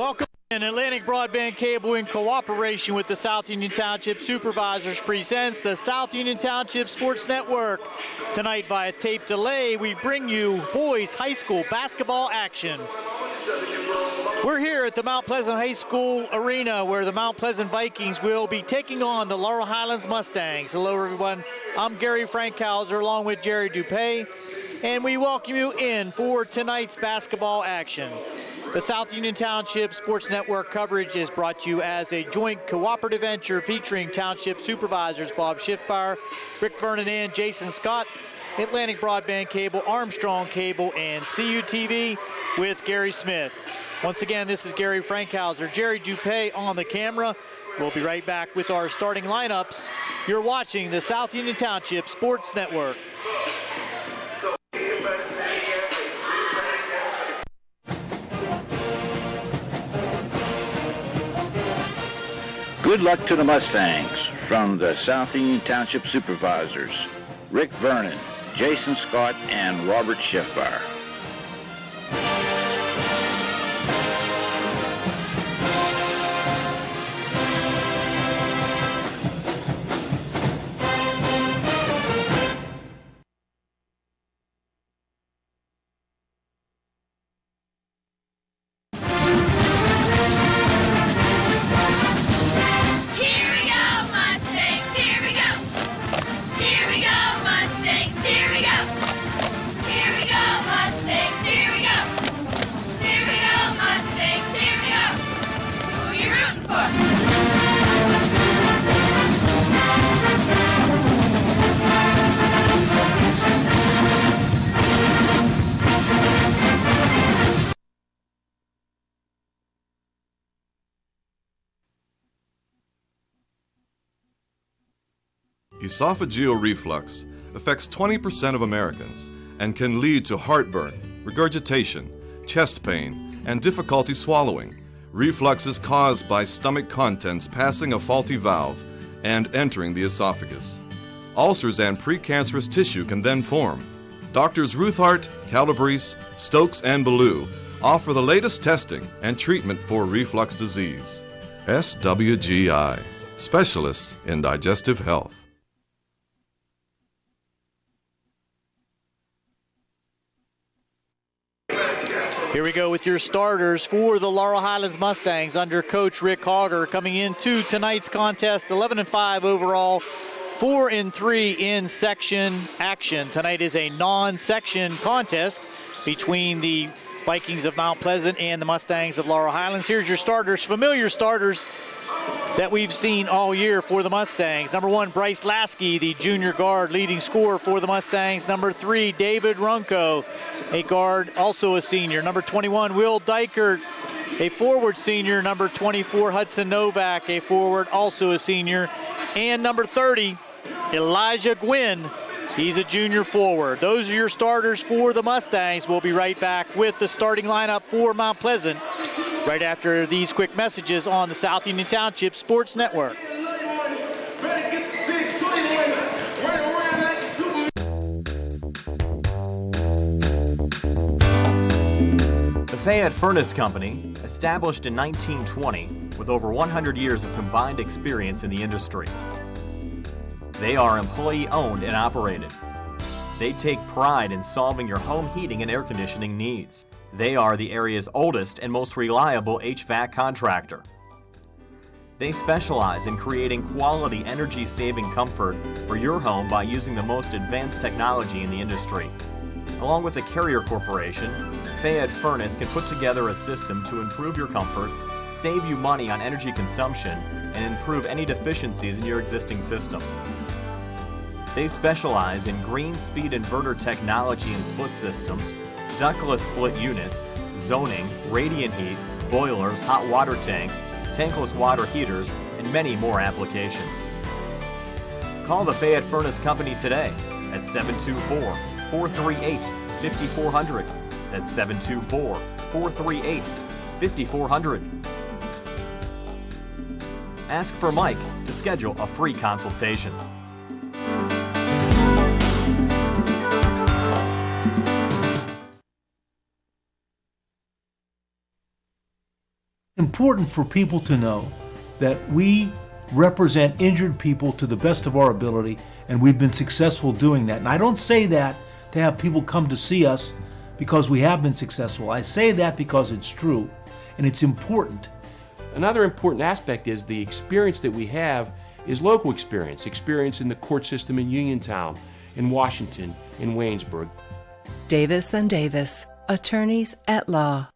Welcome in. Atlantic Broadband Cable, in cooperation with the South Union Township Supervisors, presents the South Union Township Sports Network. Tonight, via tape delay, we bring you boys high school basketball action. We're here at the Mount Pleasant High School Arena, where the Mount Pleasant Vikings will be taking on the Laurel Highlands Mustangs. Hello, everyone. I'm Gary Frankhauser, along with Jerry Dupay, and we welcome you in for tonight's basketball action. The South Union Township Sports Network coverage is brought to you as a joint cooperative venture featuring Township Supervisors Bob Schiffbauer, Rick Vernon, and Jason Scott, Atlantic Broadband Cable, Armstrong Cable, and CUTV with Gary Smith. Once again, this is Gary Frankhauser, Jerry Dupay on the camera. We'll be right back with our starting lineups. You're watching the South Union Township Sports Network. Good luck to the Mustangs from the South Union Township Supervisors, Rick Vernon, Jason Scott, and Robert Schiffbauer. Esophageal reflux affects 20% of Americans and can lead to heartburn, regurgitation, chest pain, and difficulty swallowing. Reflux is caused by stomach contents passing a faulty valve and entering the esophagus. Ulcers and precancerous tissue can then form. Doctors Ruthart, Calabrese, Stokes, and Ballou offer the latest testing and treatment for reflux disease. SWGI, specialists in digestive health. Here we go with your starters for the Laurel Highlands Mustangs under Coach Rick Hogger, coming into tonight's contest 11-5 overall, 4-3 in section action. Tonight is a non-section contest between the Vikings of Mount Pleasant and the Mustangs of Laurel Highlands. Here's your starters, familiar starters that we've seen all year for the Mustangs. Number 1, Bryce Lasky, the junior guard, leading scorer for the Mustangs. Number 3, David Runco, a guard, also a senior. Number 21, Will Dykert, a forward senior. Number 24, Hudson Novak, a forward, also a senior. And number 30, Elijah Gwynn, he's a junior forward. Those are your starters for the Mustangs. We'll be right back with the starting lineup for Mount Pleasant right after these quick messages on the South Union Township Sports Network. The Fayette Furnace Company, established in 1920 with over 100 years of combined experience in the industry. They are employee-owned and operated. They take pride in solving your home heating and air conditioning needs. They are the area's oldest and most reliable HVAC contractor. They specialize in creating quality energy-saving comfort for your home by using the most advanced technology in the industry. Along with the Carrier Corporation, Fayette Furnace can put together a system to improve your comfort, save you money on energy consumption, and improve any deficiencies in your existing system. They specialize in green speed inverter technology and split systems, ductless split units, zoning, radiant heat, boilers, hot water tanks, tankless water heaters, and many more applications. Call the Fayette Furnace Company today at 724-438-5400. That's 724-438-5400. Ask for Mike to schedule a free consultation. Important for people to know that we represent injured people to the best of our ability, and we've been successful doing that. And I don't say that to have people come to see us because we have been successful. I say that because it's true, and it's important. Another important aspect is the experience that we have is local experience in the court system in Uniontown, in Washington, in Waynesburg. Davis & Davis, attorneys at law.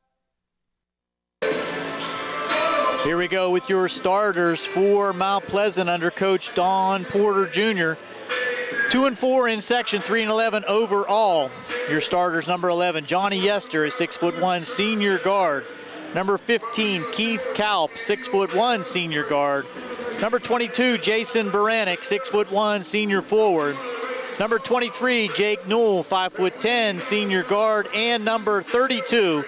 Here we go with your starters for Mount Pleasant under Coach Don Porter Jr. 2-4 in section, 3-11 overall. Your starters: number 11, Johnny Yester, a 6'1" senior guard. Number 15, Keith Kalp, 6'1" senior guard. Number 22, Jason Baranek, 6'1" senior forward. Number 23, Jake Newell, 5'10" senior guard. And number 32,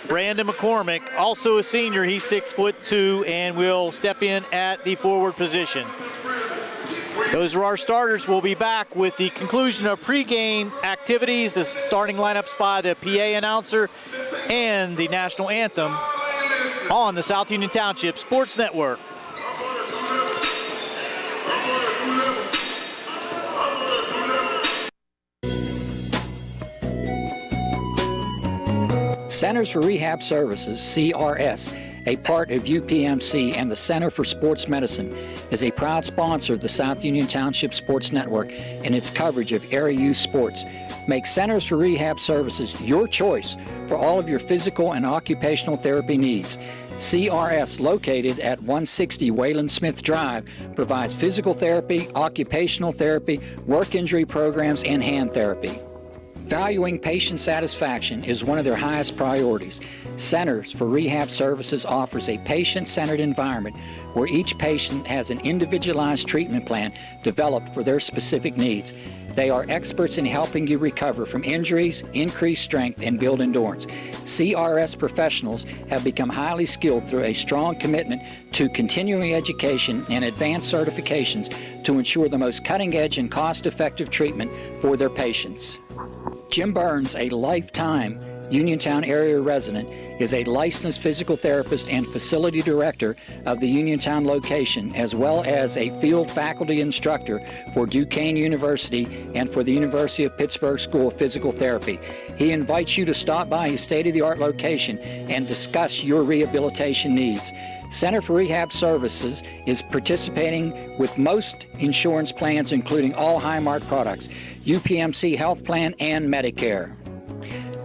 Brandon McCormick, also a senior. He's 6'2" and will step in at the forward position. Those are our starters. We'll be back with the conclusion of pregame activities, the starting lineups by the PA announcer, and the national anthem on the South Union Township Sports Network. Centers for Rehab Services, CRS, a part of UPMC and the Center for Sports Medicine, is a proud sponsor of the South Union Township Sports Network and its coverage of area youth sports. Make Centers for Rehab Services your choice for all of your physical and occupational therapy needs. CRS, located at 160 Wayland Smith Drive, provides physical therapy, occupational therapy, work injury programs, and hand therapy. Valuing patient satisfaction is one of their highest priorities. Centers for Rehab Services offers a patient-centered environment where each patient has an individualized treatment plan developed for their specific needs. They are experts in helping you recover from injuries, increase strength, and build endurance. CRS professionals have become highly skilled through a strong commitment to continuing education and advanced certifications to ensure the most cutting-edge and cost-effective treatment for their patients. Jim Burns, a lifetime Uniontown area resident, is a licensed physical therapist and facility director of the Uniontown location, as well as a field faculty instructor for Duquesne University and for the University of Pittsburgh School of Physical Therapy. He invites you to stop by his state-of-the-art location and discuss your rehabilitation needs. Center for Rehab Services is participating with most insurance plans, including all Highmark products, UPMC Health Plan, and Medicare.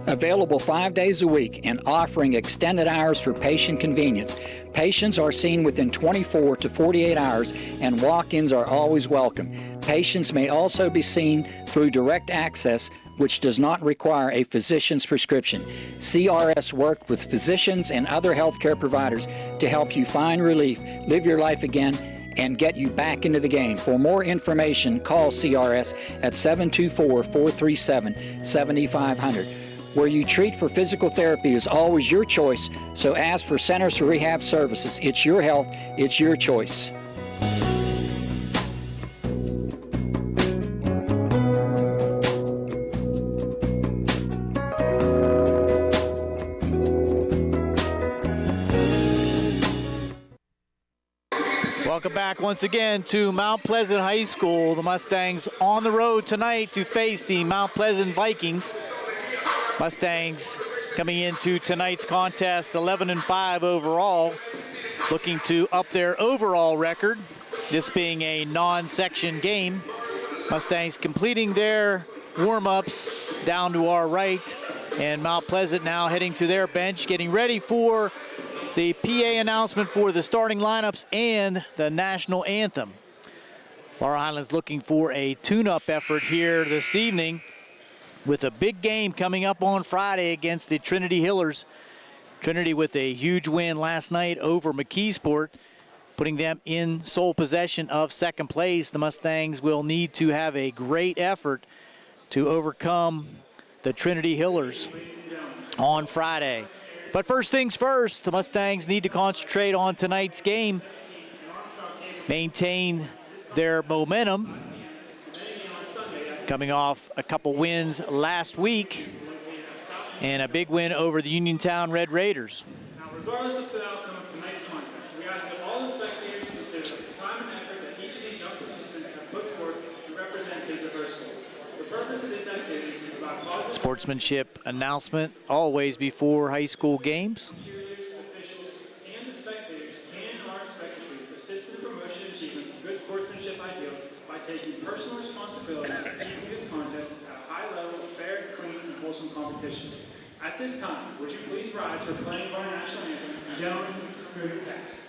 Available 5 days a week and offering extended hours for patient convenience. Patients are seen within 24 to 48 hours, and walk-ins are always welcome. Patients may also be seen through direct access, which does not require a physician's prescription. CRS worked with physicians and other healthcare providers to help you find relief, live your life again, and get you back into the game. For more information, call CRS at 724-437-7500. Where you treat for physical therapy is always your choice, so ask for Centers for Rehab Services. It's your health, it's your choice. Welcome back once again to Mount Pleasant High School. The Mustangs on the road tonight to face the Mount Pleasant Vikings. Mustangs coming into tonight's contest 11-5 overall, looking to up their overall record, this being a non-section game. Mustangs completing their warm-ups down to our right, and Mount Pleasant now heading to their bench, getting ready for the PA announcement for the starting lineups and the national anthem. Laurel Highlands looking for a tune-up effort here this evening, with a big game coming up on Friday against the Trinity Hillers. Trinity with a huge win last night over McKeesport, putting them in sole possession of second place. The Mustangs will need to have a great effort to overcome the Trinity Hillers on Friday. But first things first, the Mustangs need to concentrate on tonight's game, maintain their momentum, coming off a couple wins last week and a big win over the Uniontown Red Raiders. Now, regardless of the outcome of all the spectators consider the time and effort that each of these young participants have put forth to represent his diverse school. The purpose of this activity is to provide positive Sportsmanship announcement always before high school games. cheerleaders, officials, and the spectators can and are expected to assist in the promotion and achievement of good sportsmanship ideals by taking personal responsibility for keeping this contest at a high level of fair, clean, and wholesome competition. At this time, would you please rise for playing of our national anthem, Gentlemen, through the text.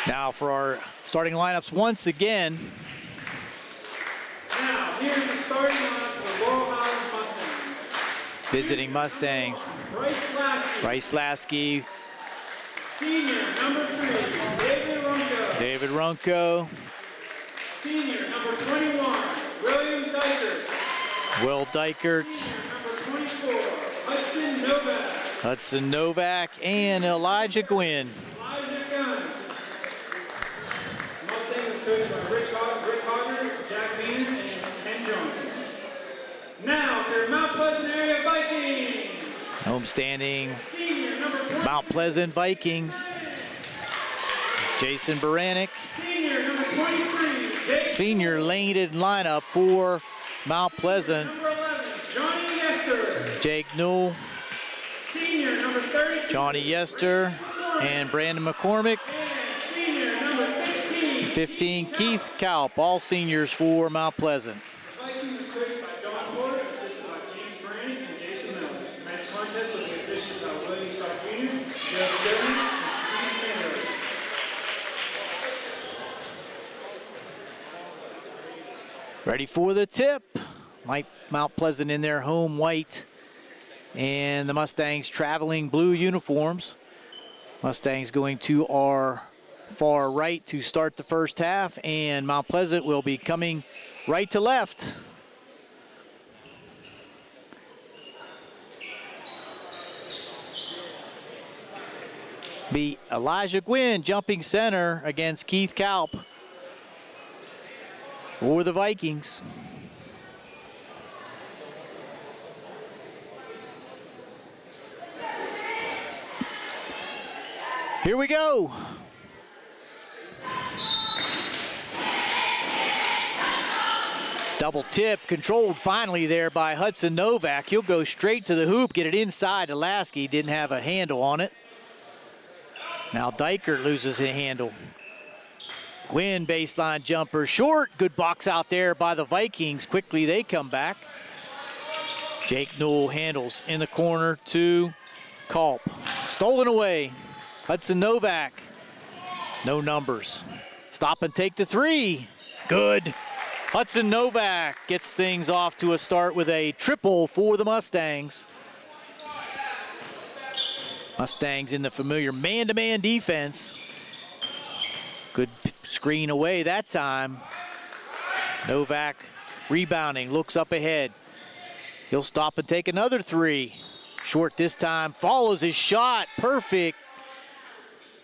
Now for our starting lineups once again. Now, here's the starting lineup for the Laurel Highlands Mustangs. Visiting Mustangs. Bryce Lasky. Senior, number 3, David Runko. David Runko. Senior, number 21, William Dykert. Will Dykert. Senior, number 24, Hudson Novak. Hudson Novak and Elijah Gwynn. Elijah Gunn. Mustangs are coached by Rick Hogger, Jack Bean, and Ken Johnson. Now for your Mount Pleasant area Vikings. Homestanding Senior, number 20, Mount Pleasant Vikings. Jason Baranek. Senior, number 23, Jake. Senior lane lineup for Mount Pleasant. Number 11, Johnny Yester. Jake Newell, Senior, number 32, Johnny Yester, and Brandon McCormick. and senior, number 15. 15, Keith Kalp, all seniors for Mount Pleasant. Vikings is coached by Don Porter, assisted by James Brandon and Jason Miller. Tonight's contest will be officiated by William Stark Jr., Joe Stone, and Steve Henry. Ready for the tip. Mount Pleasant in their home white, and the Mustangs traveling blue uniforms. Mustangs going to our far right to start the first half, and Mount Pleasant will be coming right to left. Be Elijah Gwynn jumping center against Keith Kalp for the Vikings. Here we go. Double tip controlled finally there by Hudson Novak. He'll go straight to the hoop, get it inside to Lasky. Didn't have a handle on it. Now Dykert loses a handle. Gwynn baseline jumper short. Good box out there by the Vikings. Quickly they come back. Jake Newell handles in the corner to Kalp. Stolen away. Hudson Novak. No numbers. Stop and take the three. Good. Hudson Novak gets things off to a start with a triple for the Mustangs. Mustangs in the familiar man-to-man defense. Good screen away that time. Novak rebounding, looks up ahead. He'll stop and take another three. Short this time, follows his shot. Perfect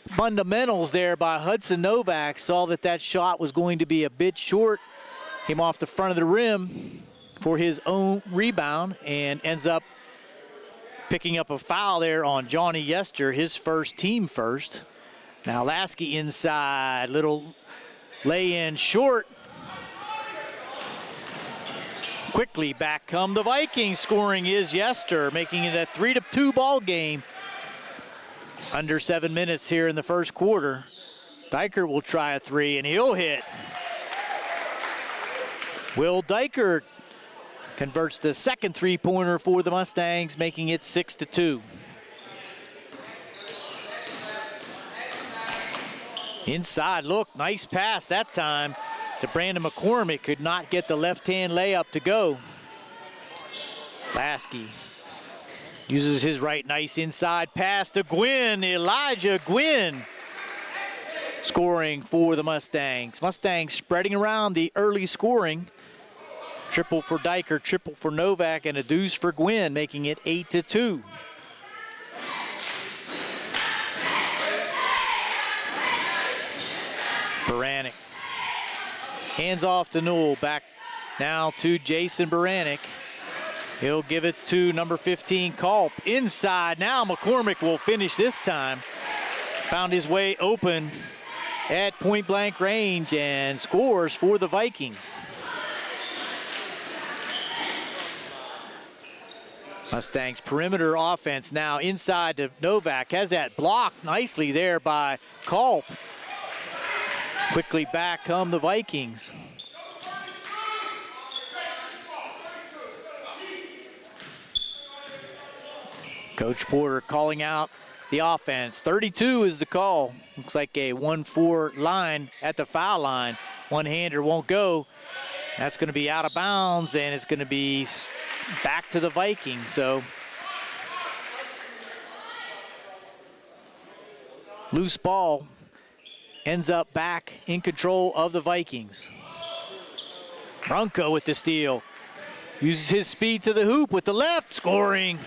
fundamentals there by Hudson Novak. Saw that shot was going to be a bit short. Came off the front of the rim for his own rebound and ends up picking up a foul there on Johnny Yester, his first, team first. Now Lasky inside, little lay-in short. Quickly back come the Vikings. Scoring is Yester, making it a 3-2 ball game. Under 7 minutes here in the first quarter. Dykert will try a three, and he'll hit. Will Dykert converts the second three-pointer for the Mustangs, making it 6-2. Inside look, nice pass that time to Brandon McCormick. Could not get the left-hand layup to go. Lasky uses his right, nice inside pass to Gwynn. Elijah Gwynn scoring for the Mustangs. Mustangs spreading around the early scoring. Triple for Dykert, triple for Novak, and a deuce for Gwynn, making it 8-2. Baranek. Hands off to Newell. Back now to Jason Baranek. He'll give it to number 15, Culp. Inside now, McCormick will finish this time. Found his way open at point-blank range and scores for the Vikings. Mustangs perimeter offense now inside to Novak. Has that blocked nicely there by Culp. Quickly back come the Vikings. Coach Porter calling out the offense. 32 is the call. Looks like a 1-4 line at the foul line. One-hander won't go. That's going to be out of bounds, and it's going to be back to the Vikings. So loose ball ends up back in control of the Vikings. Runco with the steal. Uses his speed to the hoop with the left, scoring.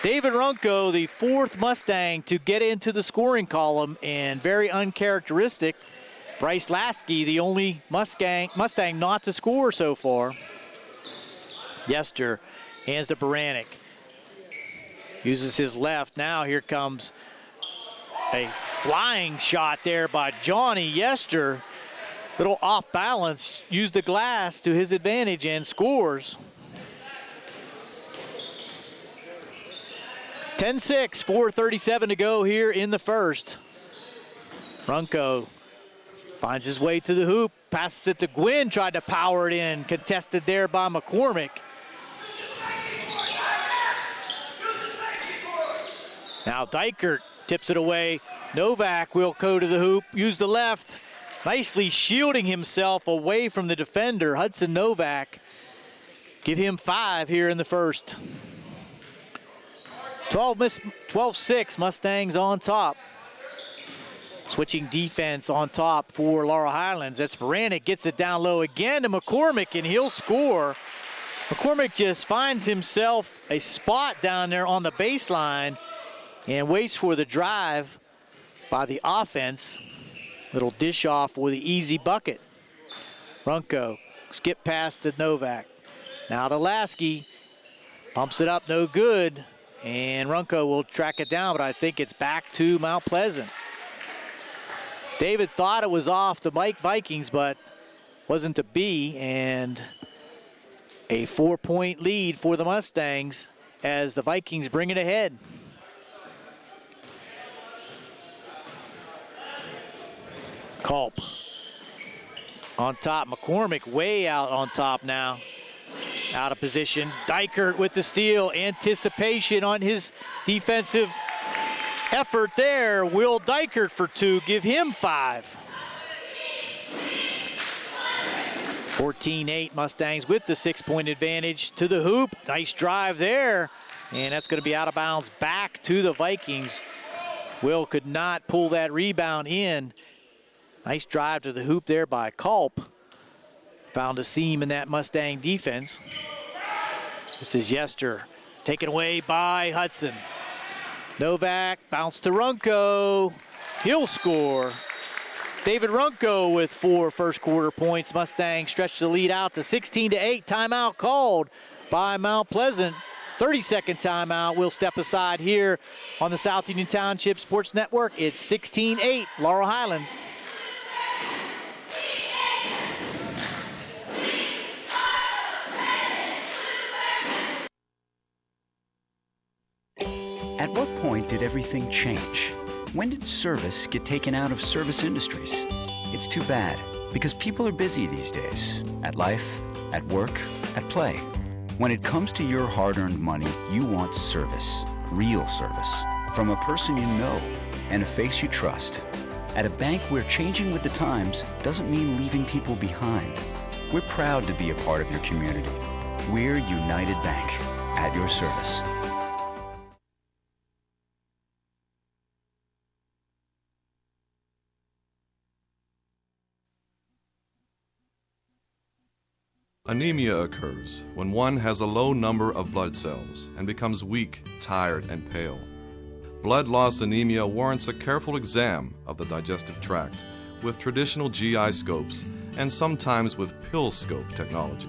David Runco, the fourth Mustang to get into the scoring column, and very uncharacteristic. Bryce Lasky, the only Mustang not to score so far. Yester hands to Baranek. Uses his left. Now here comes a flying shot there by Johnny Yester. Little off balance. Used the glass to his advantage and scores. 10-6, 4:37 to go here in the first. Runco finds his way to the hoop, passes it to Gwynn, tried to power it in, contested there by McCormick. Now Dykert tips it away. Novak will go to the hoop, use the left, nicely shielding himself away from the defender, Hudson Novak. Give him 5 here in the first. 12-6, Mustangs on top. Switching defense on top for Laurel Highlands. That's Baranek, gets it down low again to McCormick, and he'll score. McCormick just finds himself a spot down there on the baseline and waits for the drive by the offense. Little dish off with the easy bucket. Runco, skip pass to Novak. Now to Lasky, pumps it up, no good. And Runco will track it down, but I think it's back to Mount Pleasant. David thought it was off the Vikings, but wasn't to be, and a 4-point lead for the Mustangs as the Vikings bring it ahead. Culp on top. McCormick way out on top now. Out of position. Dykert with the steal. Anticipation on his defensive effort there. Will Dykert for 2. Give him 5. 14-8 Mustangs with the 6-point advantage to the hoop. Nice drive there. And that's going to be out of bounds back to the Vikings. Will could not pull that rebound in. Nice drive to the hoop there by Culp. Found a seam in that Mustang defense. This is Yester, taken away by Hudson. Novak, bounce to Runco. He'll score. David Runco with 4 first-quarter points. Mustangs stretch the lead out to 16-8. Timeout called by Mount Pleasant. 30-second timeout. We'll step aside here on the South Union Township Sports Network. It's 16-8, Laurel Highlands. At what point did everything change? When did service get taken out of service industries? It's too bad, because people are busy these days. At life, at work, at play. When it comes to your hard-earned money, you want service. Real service. From a person you know and a face you trust. At a bank where changing with the times doesn't mean leaving people behind. We're proud to be a part of your community. We're United Bank, at your service. Anemia occurs when one has a low number of blood cells and becomes weak, tired, and pale. Blood loss anemia warrants a careful exam of the digestive tract with traditional GI scopes and sometimes with pill scope technology.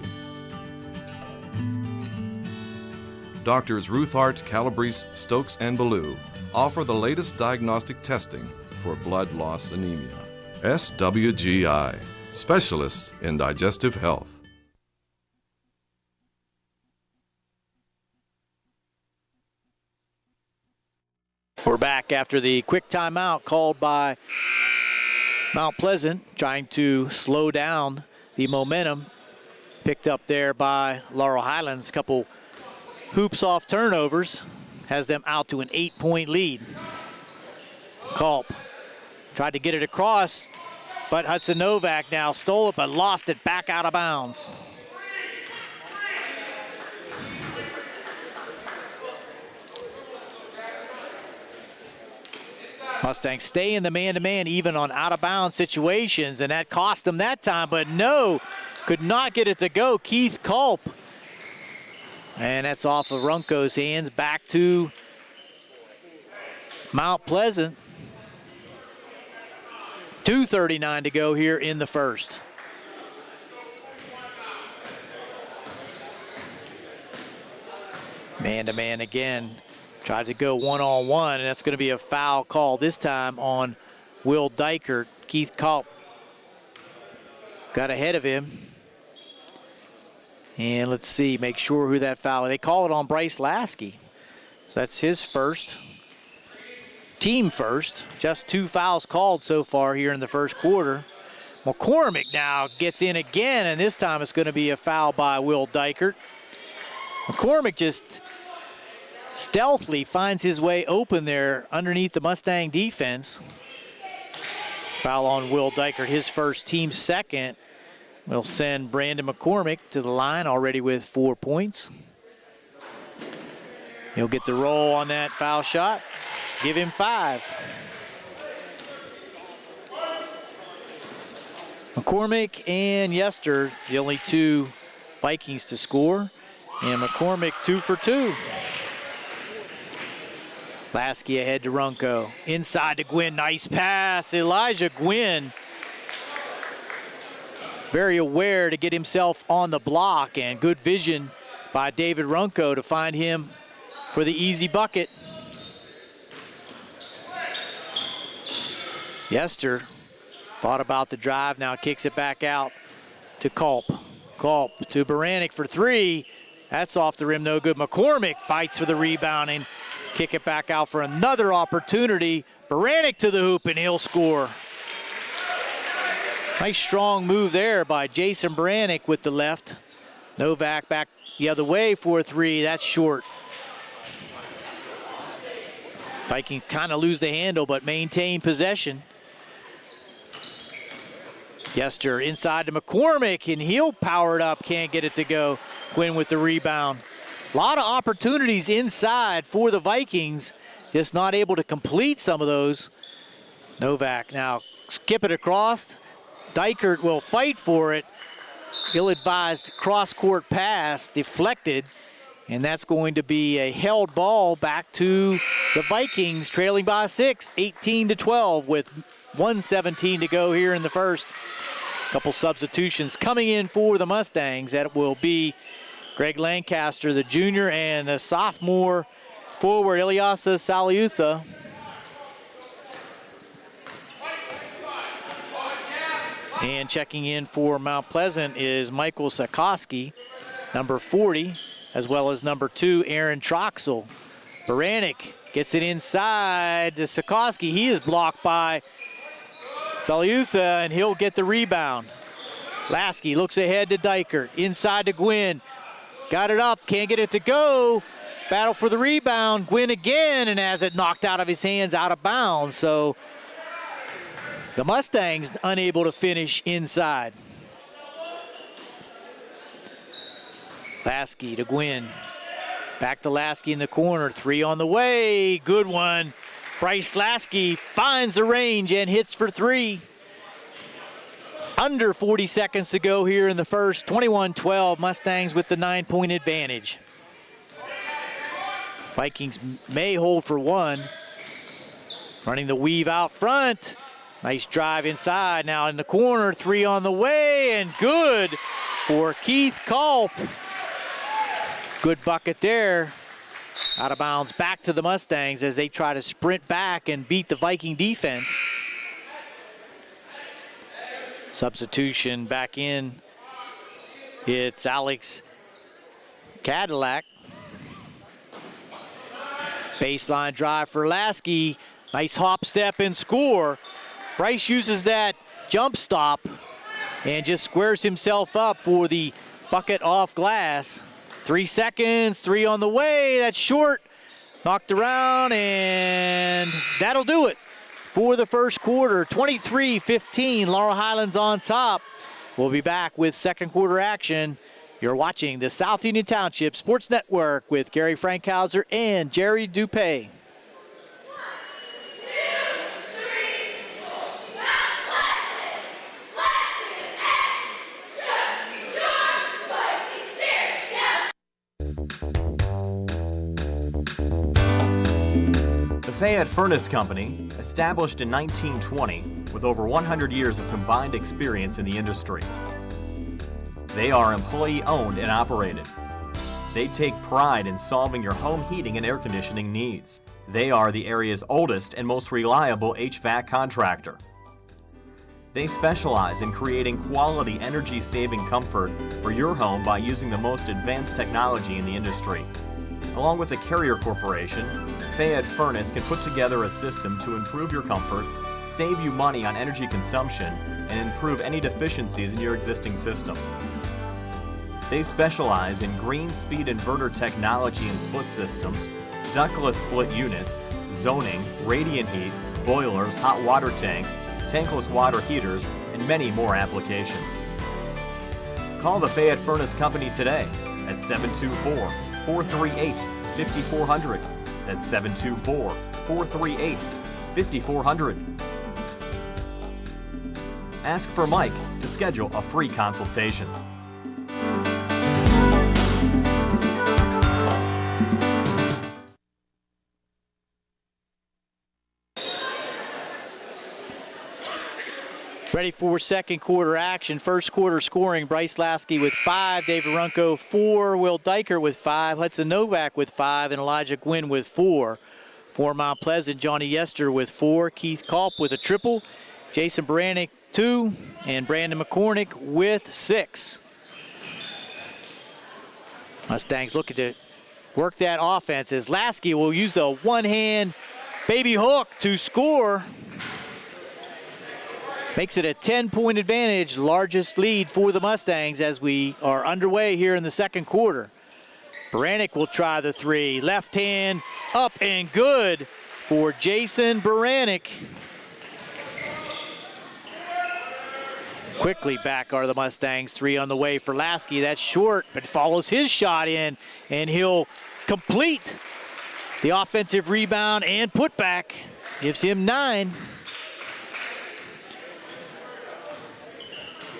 Doctors Ruthart, Calabrese, Stokes, and Ballou offer the latest diagnostic testing for blood loss anemia. SWGI, specialists in digestive health. We're back after the quick timeout called by Mount Pleasant, trying to slow down the momentum picked up there by Laurel Highlands. A couple hoops off turnovers has them out to an 8-point lead. Culp tried to get it across, but Hudson Novak now stole it but lost it back out of bounds. Mustangs stay in the man-to-man even on out-of-bounds situations, and that cost them that time, but no, could not get it to go. Keith Culp. And that's off of Runco's hands, back to Mount Pleasant. 2:39 to go here in the first. Man-to-man again. Tries to go one-on-one, and that's going to be a foul call this time on Will Dykert. Keith Culp got ahead of him. And let's see, make sure who that foul. They call it on Bryce Lasky. So that's his first. Team first. Just 2 fouls called so far here in the first quarter. McCormick now gets in again, and this time it's going to be a foul by Will Dykert. McCormick just stealthily finds his way open there underneath the Mustang defense. Foul on Will Dykert, his first, team second. Will send Brandon McCormick to the line already with 4 points. He'll get the roll on that foul shot. Give him 5. McCormick and Yester, the only 2 Vikings to score. And McCormick 2 for 2. Lasky ahead to Runco. Inside to Gwynn. Nice pass. Elijah Gwynn. Very aware to get himself on the block, and good vision by David Runco to find him for the easy bucket. Yester thought about the drive, now kicks it back out to Culp. Culp to Baranek for 3. That's off the rim, no good. McCormick fights for the rebound and kick it back out for another opportunity. Baranek to the hoop, and he'll score. Nice strong move there by Jason Baranek with the left. Novak back the other way for 3. That's short. Vikings kind of lose the handle, but maintain possession. Yester inside to McCormick, and he'll power it up. Can't get it to go. Quinn with the rebound. A lot of opportunities inside for the Vikings, just not able to complete some of those. Novak now skip it across. Dykert will fight for it. Ill-advised cross-court pass, deflected, And that's going to be a held ball back to the Vikings, trailing by 6, 18-12 with 1:17 to go here in the first. Couple substitutions coming in for the Mustangs. That will be Greg Lancaster, the junior, and the sophomore forward, Ilyasa Saliutha. And checking in for Mount Pleasant is Michael Sakoski, number 40, as well as number 2, Aaron Troxel. Baranek gets it inside to Sakoski. He is blocked by Saliutha, and he'll get the rebound. Lasky looks ahead to Dykert, inside to Gwynn. Got it up, can't get it to go. Battle for the rebound, Gwynn again, and has it knocked out of his hands, out of bounds. So the Mustangs unable to finish inside. Lasky to Gwynn. Back to Lasky in the corner, 3 on the way, good one. Bryce Lasky finds the range and hits for 3. Under 40 seconds to go here in the first, 21-12, Mustangs with the 9-point advantage. Vikings may hold for 1. Running the weave out front. Nice drive inside, now in the corner, 3 on the way, and good for Keith Culp. Good bucket there. Out of bounds back to the Mustangs as they try to sprint back and beat the Viking defense. Substitution back in. It's Alex Cadillac. Baseline drive for Lasky. Nice hop step and score. Bryce uses that jump stop and just squares himself up for the bucket off glass. 3 seconds, 3 on the way. That's short. Knocked around, and that'll do it for the first quarter. 23-15, Laurel Highlands on top. We'll be back with second quarter action. You're watching the South Union Township Sports Network with Gary Frankhauser and Jerry Dupay. The Fayette Furnace Company, established in 1920 with over 100 years of combined experience in the industry. They are employee-owned and operated. They take pride in solving your home heating and air conditioning needs. They are the area's oldest and most reliable HVAC contractor. They specialize in creating quality energy-saving comfort for your home by using the most advanced technology in the industry. Along with the Carrier Corporation, Fayette Furnace can put together a system to improve your comfort, save you money on energy consumption, and improve any deficiencies in your existing system. They specialize in green speed inverter technology and split systems, ductless split units, zoning, radiant heat, boilers, hot water tanks, tankless water heaters, and many more applications. Call the Fayette Furnace Company today at 724-438-5400. That's 724-438-5400. Ask for Mike to schedule a free consultation. Ready for second quarter action. First quarter scoring, Bryce Lasky with 5, Dave Arunco 4, Will Dykert with 5, Hudson Novak with 5, and Elijah Gwynn with 4. For Mount Pleasant, Johnny Yester with 4, Keith Culp with a triple, Jason Baranek 2, and Brandon McCormick with 6. Mustangs looking to work that offense as Lasky will use the one-hand baby hook to score. Makes it a 10-point advantage, largest lead for the Mustangs as we are underway here in the second quarter. Baranek will try the 3. Left hand up and good for Jason Baranek. Quickly back are the Mustangs. 3 on the way for Lasky. That's short, but follows his shot in, and he'll complete the offensive rebound and putback. Gives him 9.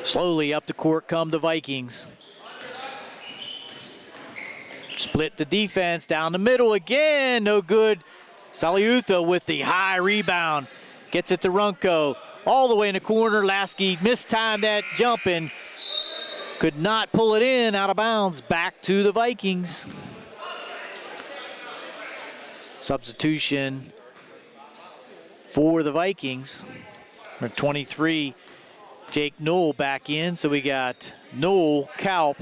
Slowly up the court come the Vikings. Split the defense down the middle again. No good. Saliutha with the high rebound. Gets it to Runco. All the way in the corner. Lasky mistimed that jump and could not pull it in. Out of bounds. Back to the Vikings. Substitution for the Vikings. Number 23, Jake Knoll back in. So we got Knoll, Kalp,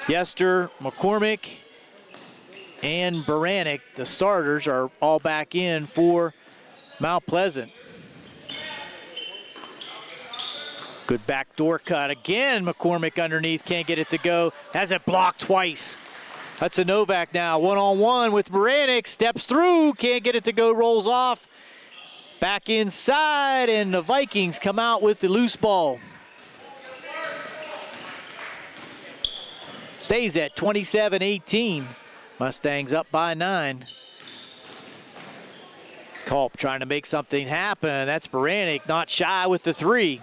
Yester, McCormick, and Baranek. The starters are all back in for Mount Pleasant. Good backdoor cut. Again, McCormick underneath. Can't get it to go. Has it blocked twice. Hudson Novak now one-on-one with Baranek. Steps through. Can't get it to go. Rolls off. Back inside, and the Vikings come out with the loose ball. Stays at 27-18. Mustangs up by 9. Culp trying to make something happen. That's Baranek, not shy with the 3.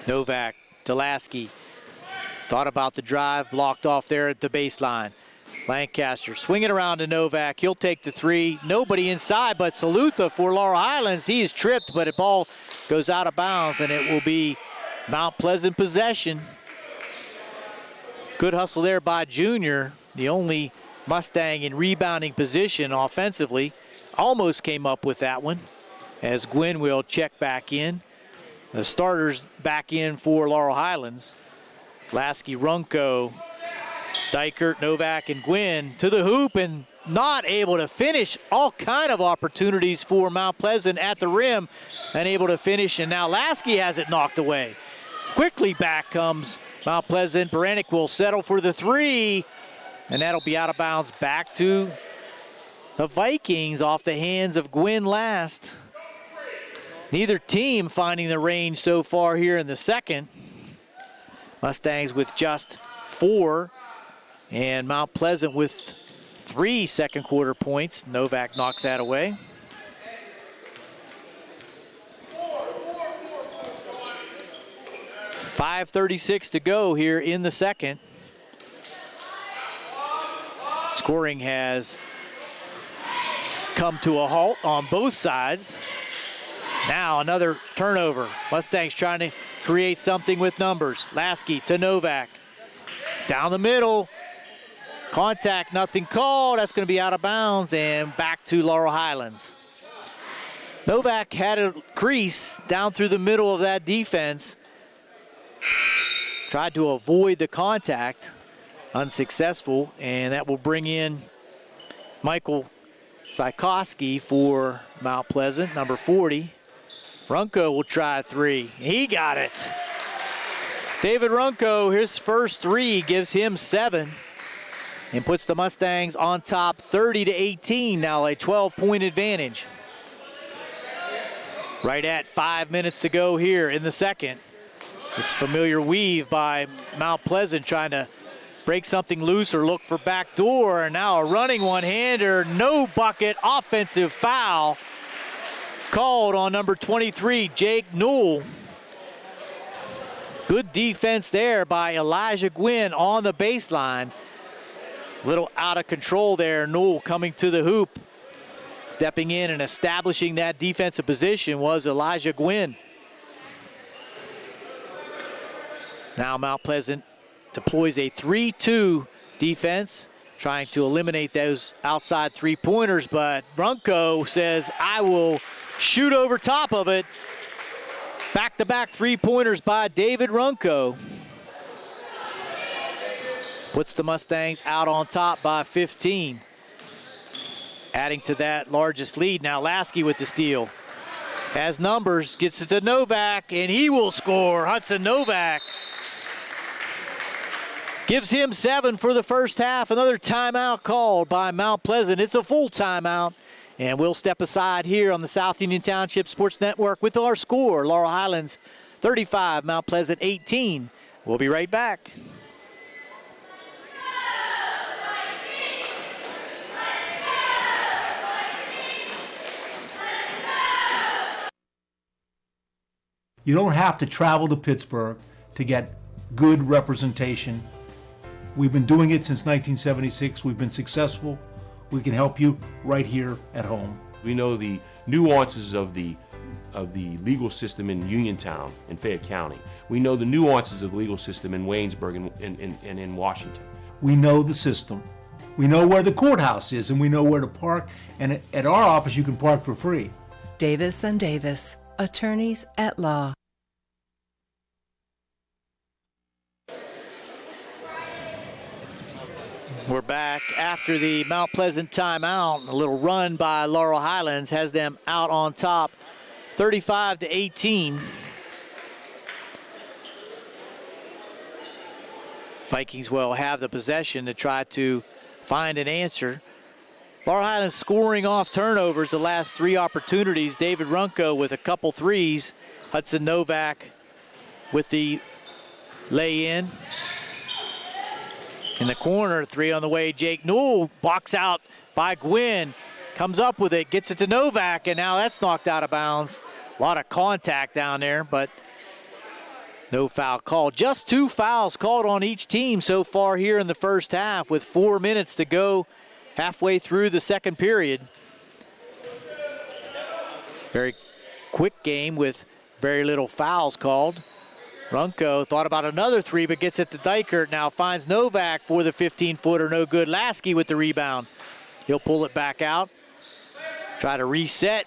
Novak, Delasky. Thought about the drive, blocked off there at the baseline. Lancaster swinging around to Novak. He'll take the 3. Nobody inside but Salutha for Laurel Highlands. He is tripped, but the ball goes out of bounds, and it will be Mount Pleasant possession. Good hustle there by Junior, the only Mustang in rebounding position offensively. Almost came up with that one as Gwynn will check back in. The starters back in for Laurel Highlands. Lasky, Runco, Dykert, Novak, and Gwynn to the hoop and not able to finish. All kind of opportunities for Mount Pleasant at the rim, unable to finish, and now Lasky has it knocked away. Quickly back comes Mount Pleasant. Baranek will settle for the 3, and that'll be out of bounds back to the Vikings off the hands of Gwynn last. Neither team finding the range so far here in the second. Mustangs with just 4. And Mount Pleasant with 3 second quarter points. Novak knocks that away. .536 to go here in the second. Scoring has come to a halt on both sides. Now another turnover. Mustangs trying to create something with numbers. Lasky to Novak. Down the middle. Contact, nothing called. That's going to be out of bounds and back to Laurel Highlands. Novak had a crease down through the middle of that defense. Tried to avoid the contact. Unsuccessful, and that will bring in Michael Sikoski for Mount Pleasant, number 40. Runco will try a 3. He got it. David Runco, his first 3 gives him 7. And puts the Mustangs on top 30-18, now a 12-point advantage. Right at 5 minutes to go here in the second. This familiar weave by Mount Pleasant trying to break something loose or look for backdoor. And now a running one-hander, no bucket, offensive foul called on number 23, Jake Newell. Good defense there by Elijah Gwynn on the baseline. Little out of control there. Newell coming to the hoop. Stepping in and establishing that defensive position was Elijah Gwynn. Now Mount Pleasant deploys a 3-2 defense, trying to eliminate those outside three-pointers, but Runco says, I will shoot over top of it. Back-to-back three-pointers by David Runco. Puts the Mustangs out on top by 15. Adding to that largest lead. Now Lasky with the steal. Has numbers, gets it to Novak, and he will score. Hudson Novak gives him 7 for the first half. Another timeout called by Mount Pleasant. It's a full timeout. And we'll step aside here on the South Union Township Sports Network with our score. Laurel Highlands 35, Mount Pleasant 18. We'll be right back. You don't have to travel to Pittsburgh to get good representation We've been doing it since 1976. We've been successful. We can help you right here at home. We know the nuances of the legal system in Uniontown and Fayette County. We know the nuances of the legal system in Waynesburg and in Washington. We know the system. We know where the courthouse is, and we know where to park. And at our office, you can park for free. Davis and Davis, attorneys at law. We're back after the Mount Pleasant timeout. A little run by Laurel Highlands has them out on top, 35-18. Vikings will have the possession to try to find an answer. Laurel Highlands scoring off turnovers the last 3 opportunities. David Runco with a couple threes. Hudson Novak with the lay-in. In the corner, 3 on the way. Jake Newell, box out by Gwynn. Comes up with it, gets it to Novak, and now that's knocked out of bounds. A lot of contact down there, but no foul called. Just 2 fouls called on each team so far here in the first half with 4 minutes to go halfway through the second period. Very quick game with very little fouls called. Runco thought about another 3, but gets it to Dykert. Now finds Novak for the 15-footer, no good. Lasky with the rebound. He'll pull it back out. Try to reset.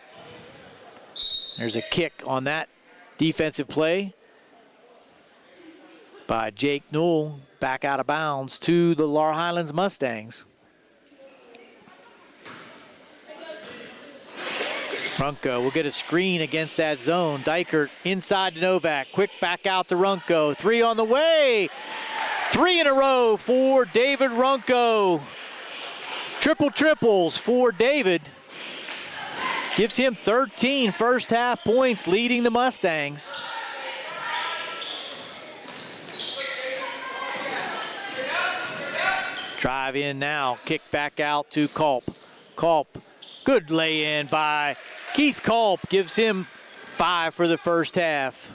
There's a kick on that defensive play by Jake Newell, back out of bounds to the Laurel Highlands Mustangs. Runco will get a screen against that zone. Dykert inside to Novak. Quick back out to Runco. 3 on the way. 3 in a row for David Runco. Triples for David. Gives him 13 first half points, leading the Mustangs. Drive in now. Kick back out to Culp. Culp. Good lay-in by Keith Culp, gives him 5 for the first half.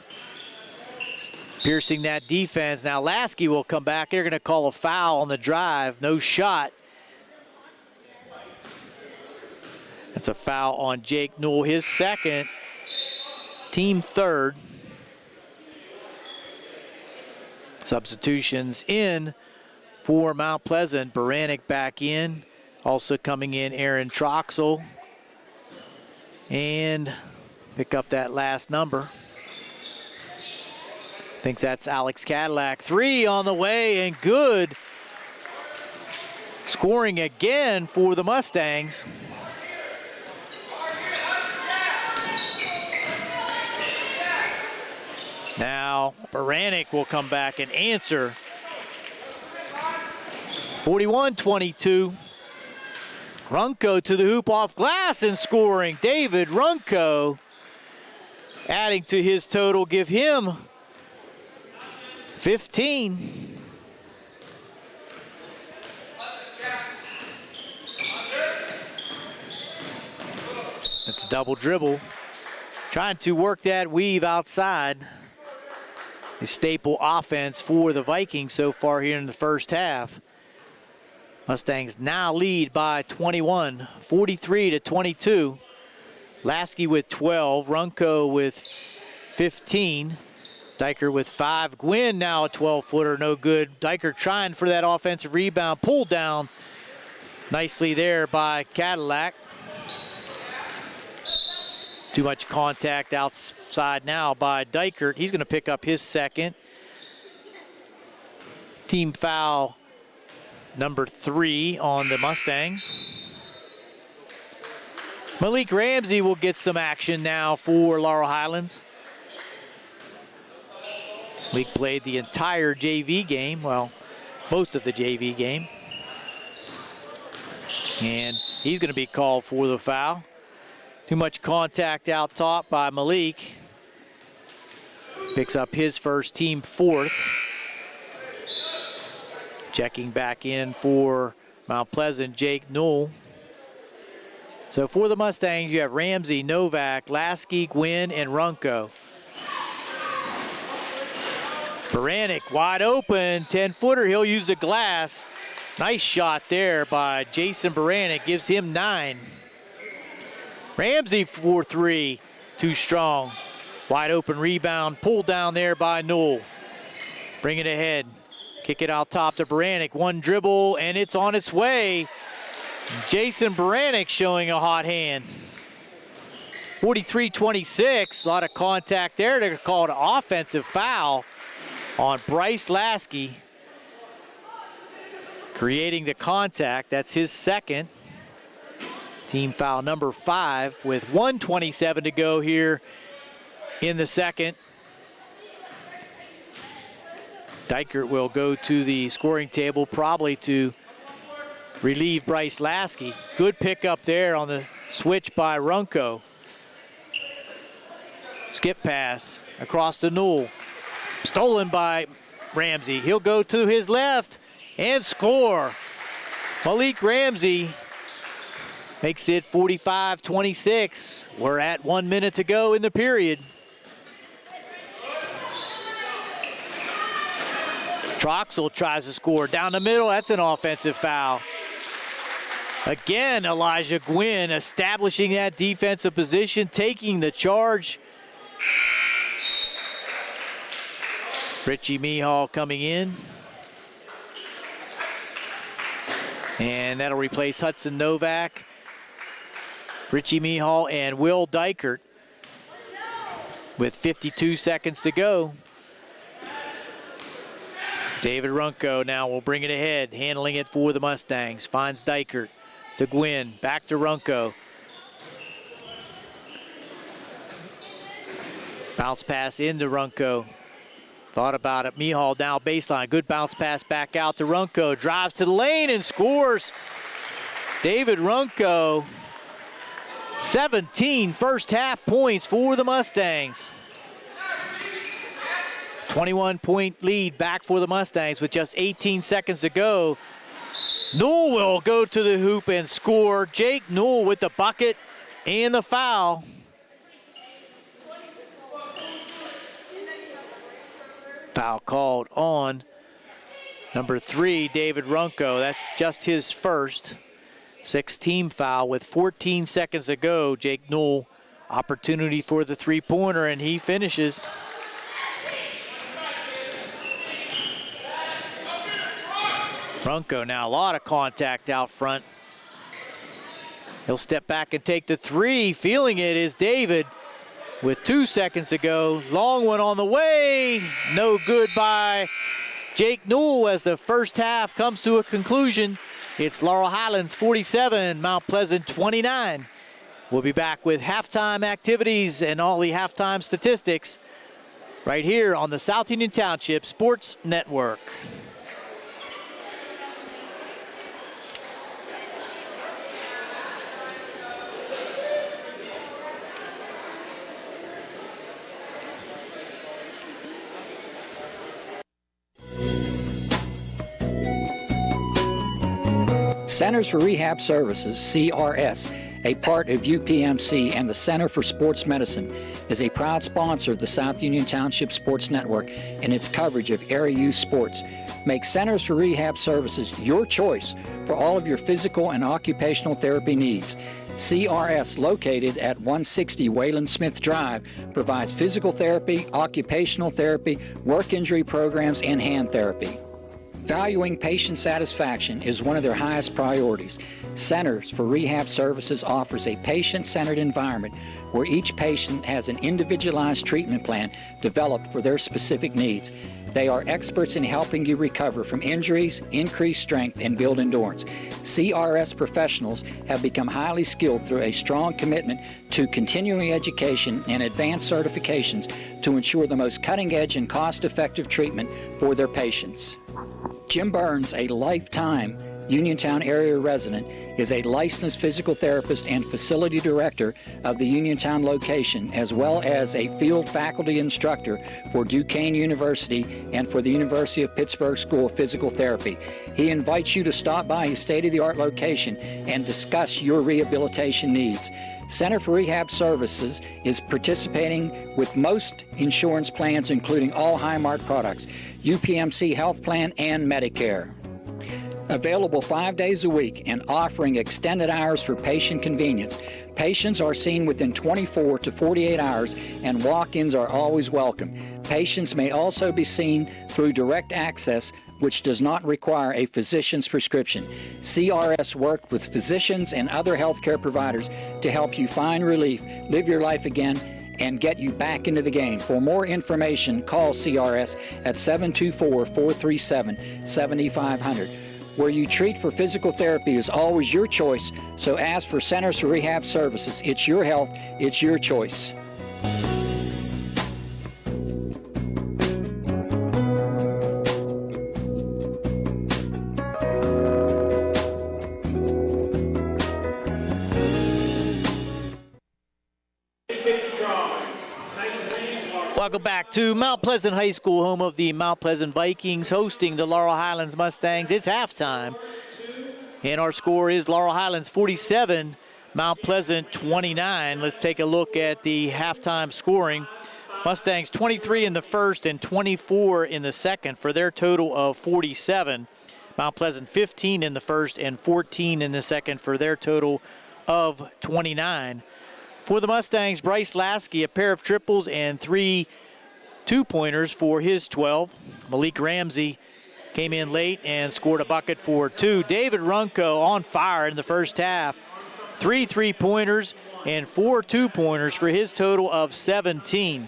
Piercing that defense. Now Lasky will come back. They're going to call a foul on the drive. No shot. That's a foul on Jake Newell, his second, team third. Substitutions in for Mount Pleasant. Baranek back in. Also coming in, Aaron Troxel. And pick up that last number. I think that's Alex Cadillac. 3 on the way, and good. Scoring again for the Mustangs. Now Baranek will come back and answer. 41-22. Runco to the hoop off glass and scoring. David Runco adding to his total, give him 15. That's a double dribble. Trying to work that weave outside. The staple offense for the Vikings so far here in the first half. Mustangs now lead by 21, 43-22. Lasky with 12, Runco with 15, Dykert with 5. Gwynn now a 12-footer, no good. Dykert trying for that offensive rebound, pulled down nicely there by Cadillac. Too much contact outside now by Dykert. He's going to pick up his second. Team foul number 3 on the Mustangs. Malik Ramsey will get some action now for Laurel Highlands. Malik played the entire JV game, well, most of the JV game. And he's going to be called for the foul. Too much contact out top by Malik. Picks up his first, team 4th. Checking back in for Mount Pleasant, Jake Newell. So for the Mustangs, you have Ramsey, Novak, Lasky, Gwynn, and Runco. Baranek wide open, 10-footer. He'll use the glass. Nice shot there by Jason Baranek. Gives him 9. Ramsey 4-3. Too strong. Wide open rebound. Pulled down there by Newell. Bring it ahead. Kick it out top to Baranek. One dribble, and it's on its way. Jason Baranek showing a hot hand. 43-26. A lot of contact there. They're called an offensive foul on Bryce Lasky. Creating the contact. That's his second. Team foul number 5 with 1:27 to go here in the second. Dykert will go to the scoring table probably to relieve Bryce Lasky. Good pickup there on the switch by Runco. Skip pass across to Newell. Stolen by Ramsey. He'll go to his left and score. Malik Ramsey makes it 45-26. We're at 1 minute to go in the period. Troxel tries to score down the middle. That's an offensive foul. Again, Elijah Gwynn establishing that defensive position, taking the charge. Richie Mihal coming in. And that'll replace Hudson Novak, Richie Mihal, and Will Dykert with 52 seconds to go. David Runco now will bring it ahead, handling it for the Mustangs. Finds Dykert to Gwynn, back to Runco. Bounce pass into Runco. Thought about it. Mihal down baseline. Good bounce pass back out to Runco. Drives to the lane and scores. David Runco, 17 first half points for the Mustangs. 21-point lead back for the Mustangs with just 18 seconds to go. Newell will go to the hoop and score. Jake Newell with the bucket and the foul. Foul called on number 3, David Runco. That's just his first. 6-team foul with 14 seconds to go. Jake Newell, opportunity for the three-pointer, and he finishes. Runco now, a lot of contact out front. He'll step back and take the 3. Feeling it is David with 2 seconds to go. Long one on the way. No good by Jake Newell as the first half comes to a conclusion. It's Laurel Highlands 47, Mount Pleasant 29. We'll be back with halftime activities and all the halftime statistics right here on the South Union Township Sports Network. Centers for Rehab Services, CRS, a part of UPMC and the Center for Sports Medicine, is a proud sponsor of the South Union Township Sports Network and its coverage of area youth sports. Make Centers for Rehab Services your choice for all of your physical and occupational therapy needs. CRS, located at 160 Wayland Smith Drive, provides physical therapy, occupational therapy, work injury programs, and hand therapy. Valuing patient satisfaction is one of their highest priorities. Centers for Rehab Services offers a patient-centered environment where each patient has an individualized treatment plan developed for their specific needs. They are experts in helping you recover from injuries, increase strength, and build endurance. CRS professionals have become highly skilled through a strong commitment to continuing education and advanced certifications to ensure the most cutting-edge and cost-effective treatment for their patients. Jim Burns, a lifetime Uniontown area resident, is a licensed physical therapist and facility director of the Uniontown location, as well as a field faculty instructor for Duquesne University and for the University of Pittsburgh School of Physical Therapy. He invites you to stop by his state-of-the-art location and discuss your rehabilitation needs. Center for Rehab Services is participating with most insurance plans, including all Highmark products, UPMC Health Plan, and Medicare. Available 5 days a week and offering extended hours for patient convenience. Patients are seen within 24 to 48 hours, and walk-ins are always welcome. Patients may also be seen through direct access, which does not require a physician's prescription. CRS worked with physicians and other healthcare providers to help you find relief, live your life again, and get you back into the game. For more information, call CRS at 724-437-7500. Where you treat for physical therapy is always your choice, so ask for Centers for Rehab Services. It's your health, it's your choice. Welcome back to Mount Pleasant High School, home of the Mount Pleasant Vikings, hosting the Laurel Highlands Mustangs. It's halftime, and our score is Laurel Highlands 47, Mount Pleasant 29. Let's take a look at the halftime scoring. Mustangs 23 in the first and 24 in the second for their total of 47. Mount Pleasant 15 in the first and 14 in the second for their total of 29. For the Mustangs, Bryce Lasky, a pair of triples and 3 two-pointers for his 12. Malik Ramsey came in late and scored a bucket for 2. David Runco on fire in the first half. 3 three-pointers and 4 two-pointers for his total of 17.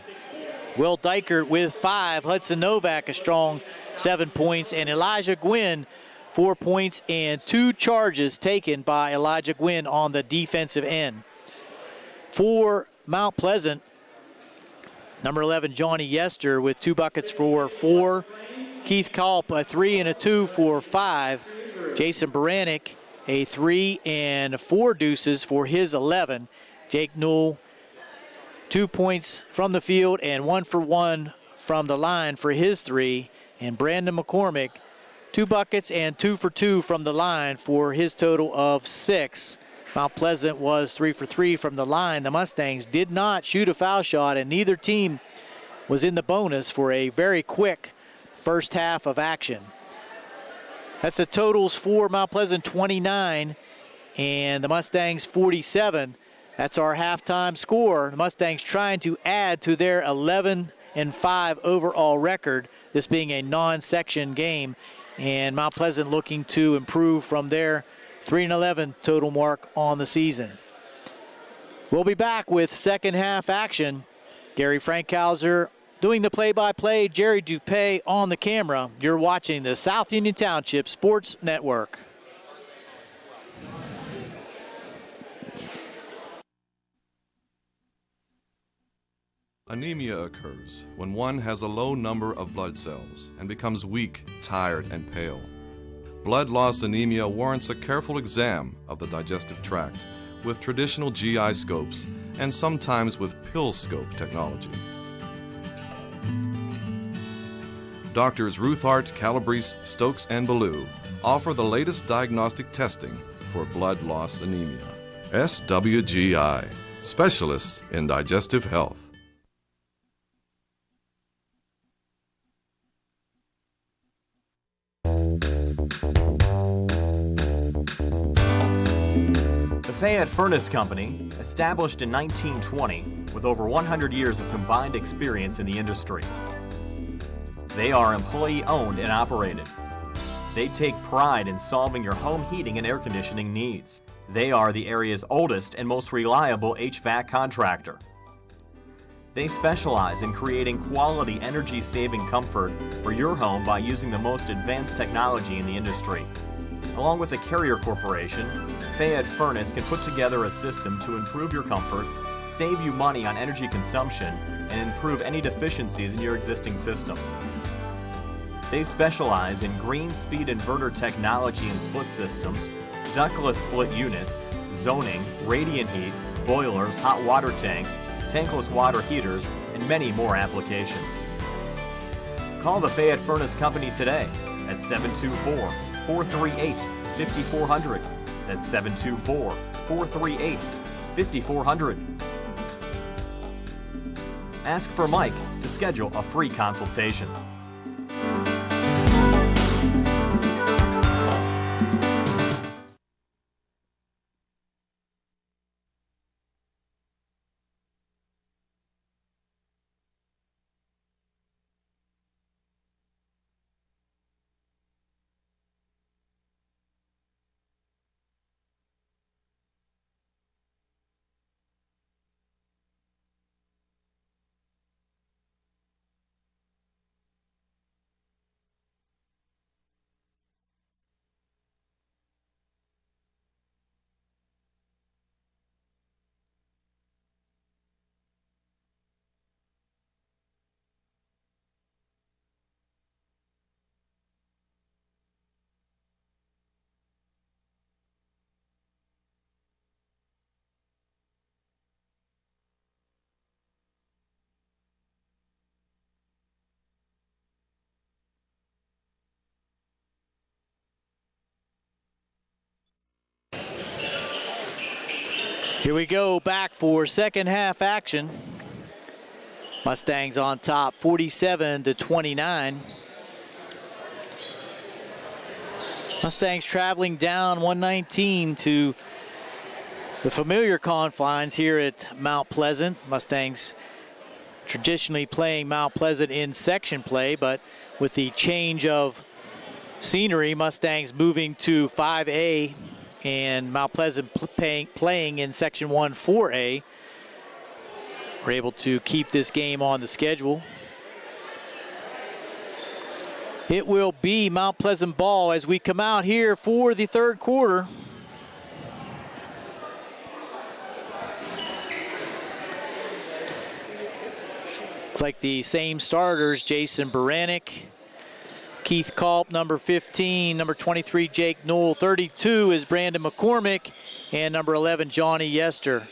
Will Dykert with 5. Hudson Novak a strong 7 points. And Elijah Gwynn 4 points and 2 charges taken by Elijah Gwynn on the defensive end. For Mount Pleasant, number 11, Johnny Yester with 2 buckets for 4. Keith Kalp, a 3 and a 2 for 5. Jason Baranek, a 3 and 4 deuces for his 11. Jake Newell, 2 points from the field and 1 for 1 from the line for his 3. And Brandon McCormick, 2 buckets and 2 for 2 from the line for his total of 6. Mount Pleasant was 3 for 3 from the line. The Mustangs did not shoot a foul shot, and neither team was in the bonus for a very quick first half of action. That's the totals for Mount Pleasant 29 and the Mustangs 47. That's our halftime score. The Mustangs trying to add to their 11-5 overall record, this being a non-section game, and Mount Pleasant looking to improve from their 3-11 total mark on the season. We'll be back with second half action. Gary Frankhauser doing the play-by-play, Jerry Dupay on the camera. You're watching the South Union Township Sports Network. Anemia occurs when one has a low number of blood cells and becomes weak, tired, and pale. Blood loss anemia warrants a careful exam of the digestive tract with traditional GI scopes and sometimes with pill scope technology. Doctors Ruthart, Calabrese, Stokes, and Ballou offer the latest diagnostic testing for blood loss anemia. SWGI, specialists in digestive health. The Fayette Furnace Company, established in 1920 with over 100 years of combined experience in the industry. They are employee-owned and operated. They take pride in solving your home heating and air conditioning needs. They are the area's oldest and most reliable HVAC contractor. They specialize in creating quality energy-saving comfort for your home by using the most advanced technology in the industry. Along with the Carrier Corporation, Fayette Furnace can put together a system to improve your comfort, save you money on energy consumption, and improve any deficiencies in your existing system. They specialize in green speed inverter technology and split systems, ductless split units, zoning, radiant heat, boilers, hot water tanks, tankless water heaters, and many more applications. Call the Fayette Furnace Company today at 724-438-5400. That's 724-438-5400. 5400. Ask for Mike to schedule a free consultation. Here we go, back for second half action. Mustangs on top, 47-29. Mustangs traveling down 119 to the familiar confines here at Mount Pleasant. Mustangs traditionally playing Mount Pleasant in section play, but with the change of scenery, Mustangs moving to 5A and Mount Pleasant playing in Section 1 4A. We're able to keep this game on the schedule. It will be Mount Pleasant ball as we come out here for the third quarter. Looks like the same starters, Jason Baranek, Keith Culp, number 15, number 23, Jake Knoll, 32 is Brandon McCormick, and number 11, Johnny Yester.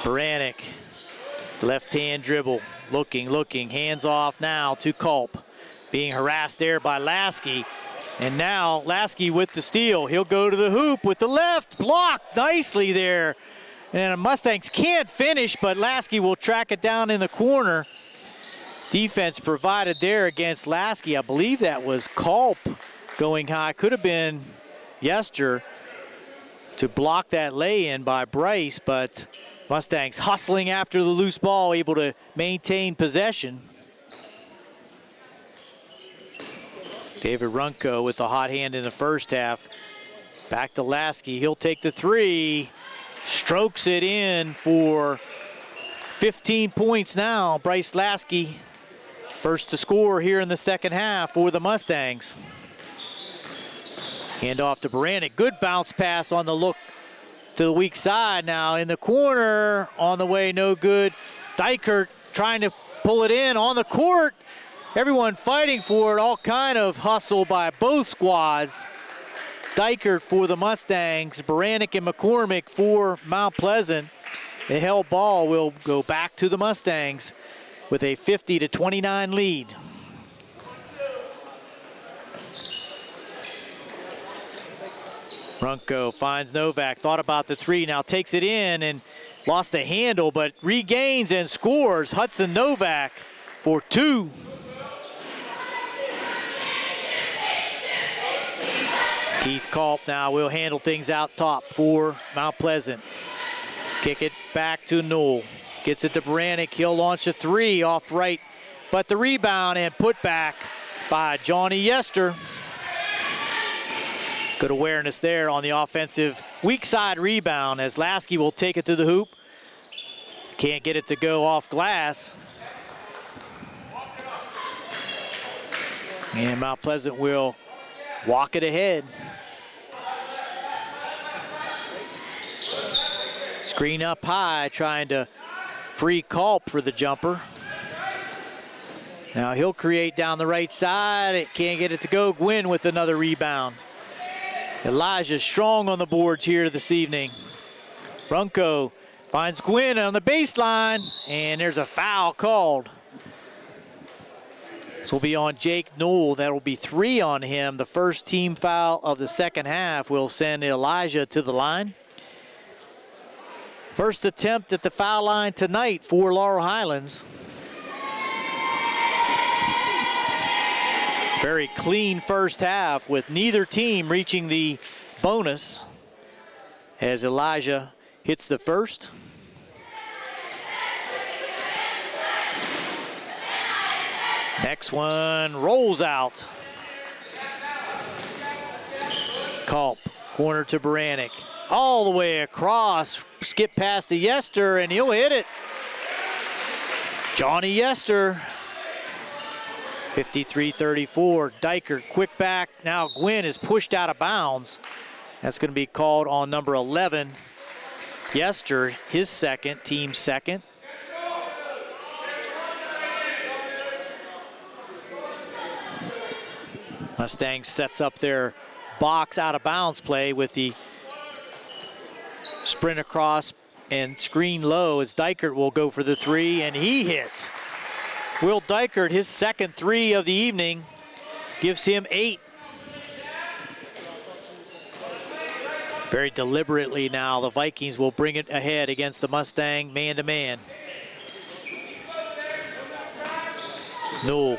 Baranek, left-hand dribble, looking, hands off now to Culp. Being harassed there by Lasky, and now Lasky with the steal. He'll go to the hoop with the left, blocked nicely there. And the Mustangs can't finish, but Lasky will track it down in the corner. Defense provided there against Lasky. I believe that was Culp going high. Could have been Yester to block that lay-in by Bryce, but Mustangs hustling after the loose ball, able to maintain possession. David Runco with the hot hand in the first half. Back to Lasky. He'll take the three. Strokes it in for 15 points now. Bryce Lasky, first to score here in the second half for the Mustangs. Hand off to Baranek. Good bounce pass on the look to the weak side now. In the corner, on the way, no good. Dykert trying to pull it in on the court. Everyone fighting for it. All kind of hustle by both squads. Dykert for the Mustangs. Baranek and McCormick for Mount Pleasant. The held ball will go back to the Mustangs with a 50-29 lead. Runco finds Novak, thought about the three, now takes it in and lost the handle, but regains and scores. Hudson Novak for two. Keith Culp now will handle things out top for Mount Pleasant. Kick it back to Knoll. Gets it to Baranek. He'll launch a three off right, but the rebound and put back by Johnny Yester. Good awareness there on the offensive weak side rebound as Lasky will take it to the hoop. Can't get it to go off glass. And Mount Pleasant will walk it ahead. Screen up high, trying to free Culp for the jumper. Now he'll create down the right side. It can't get it to go. Gwynn with another rebound. Elijah strong on the boards here this evening. Runco finds Gwynn on the baseline, and there's a foul called. This will be on Jake Knoll. That will be 3 on him. The first team foul of the second half will send Elijah to the line. First attempt at the foul line tonight for Laurel Highlands. Very clean first half with neither team reaching the bonus as Elijah hits the first. Next one rolls out. Culp, corner to Baranek. All the way across, skip past to Yester, and he'll hit it. Johnny Yester, 53-34. Dykert, quick back. Now Gwynn is pushed out of bounds. That's going to be called on number 11. Yester, his second, team second. Mustangs sets up their box out of bounds play with the sprint across and screen low as Dykert will go for the three, and he hits. Will Dykert, his second three of the evening, gives him 8. Very deliberately now, the Vikings will bring it ahead against the Mustang man-to-man. Newell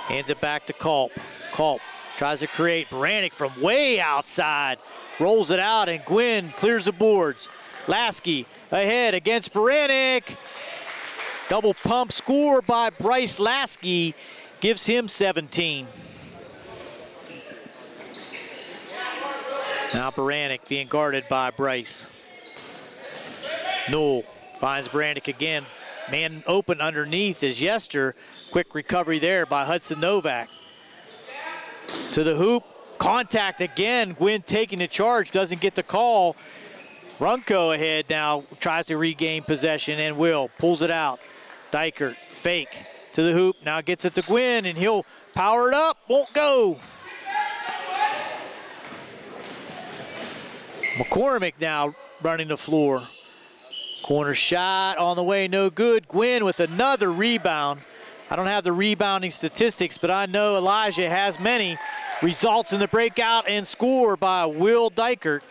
hands it back to Culp. Culp tries to create. Baranek from way outside rolls it out, and Gwynn clears the boards. Lasky ahead against Baranek. Double pump score by Bryce Lasky gives him 17. Now Baranek being guarded by Bryce. Newell finds Baranek again. Man open underneath is Yester. Quick recovery there by Hudson Novak. To the hoop, contact again. Gwynn taking the charge, doesn't get the call. Runco ahead now, tries to regain possession and will. Pulls it out. Dykert, fake to the hoop, now gets it to Gwynn, and he'll power it up, won't go. McCormick now running the floor. Corner shot on the way, no good. Gwynn with another rebound. I don't have the rebounding statistics, but I know Elijah has many. Results in the breakout and score by Will Dykert.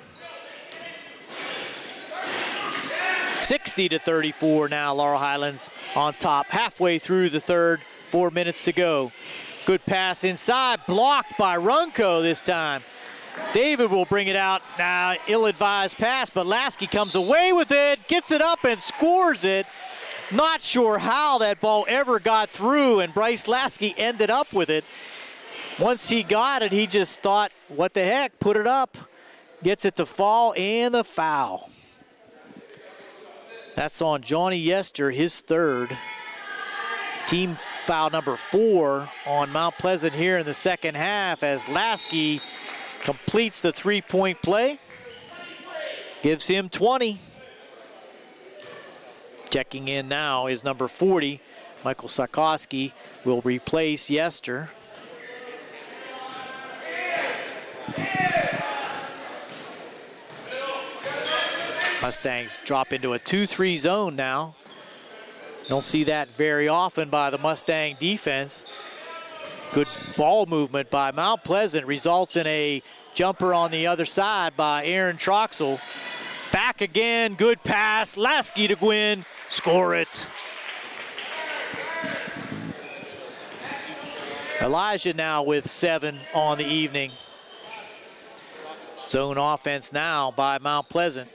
60-34 now, Laurel Highlands on top. Halfway through the third, 4 minutes to go. Good pass inside, blocked by Runco this time. David will bring it out. Now, ill-advised pass, but Lasky comes away with it, gets it up and scores it. Not sure how that ball ever got through, and Bryce Lasky ended up with it. Once he got it, he just thought, what the heck, put it up. Gets it to fall, and the foul. That's on Johnny Yester, his third. Team foul number 4 on Mount Pleasant here in the second half as Lasky completes the three-point play. Gives him 20. Checking in now is number 40. Michael Sakowski will replace Yester. Mustangs drop into a 2-3 zone now. Don't see that very often by the Mustang defense. Good ball movement by Mount Pleasant results in a jumper on the other side by Aaron Troxel. Back again, good pass, Lasky to Gwynn, score it. Elijah now with 7 on the evening. Zone offense now by Mount Pleasant.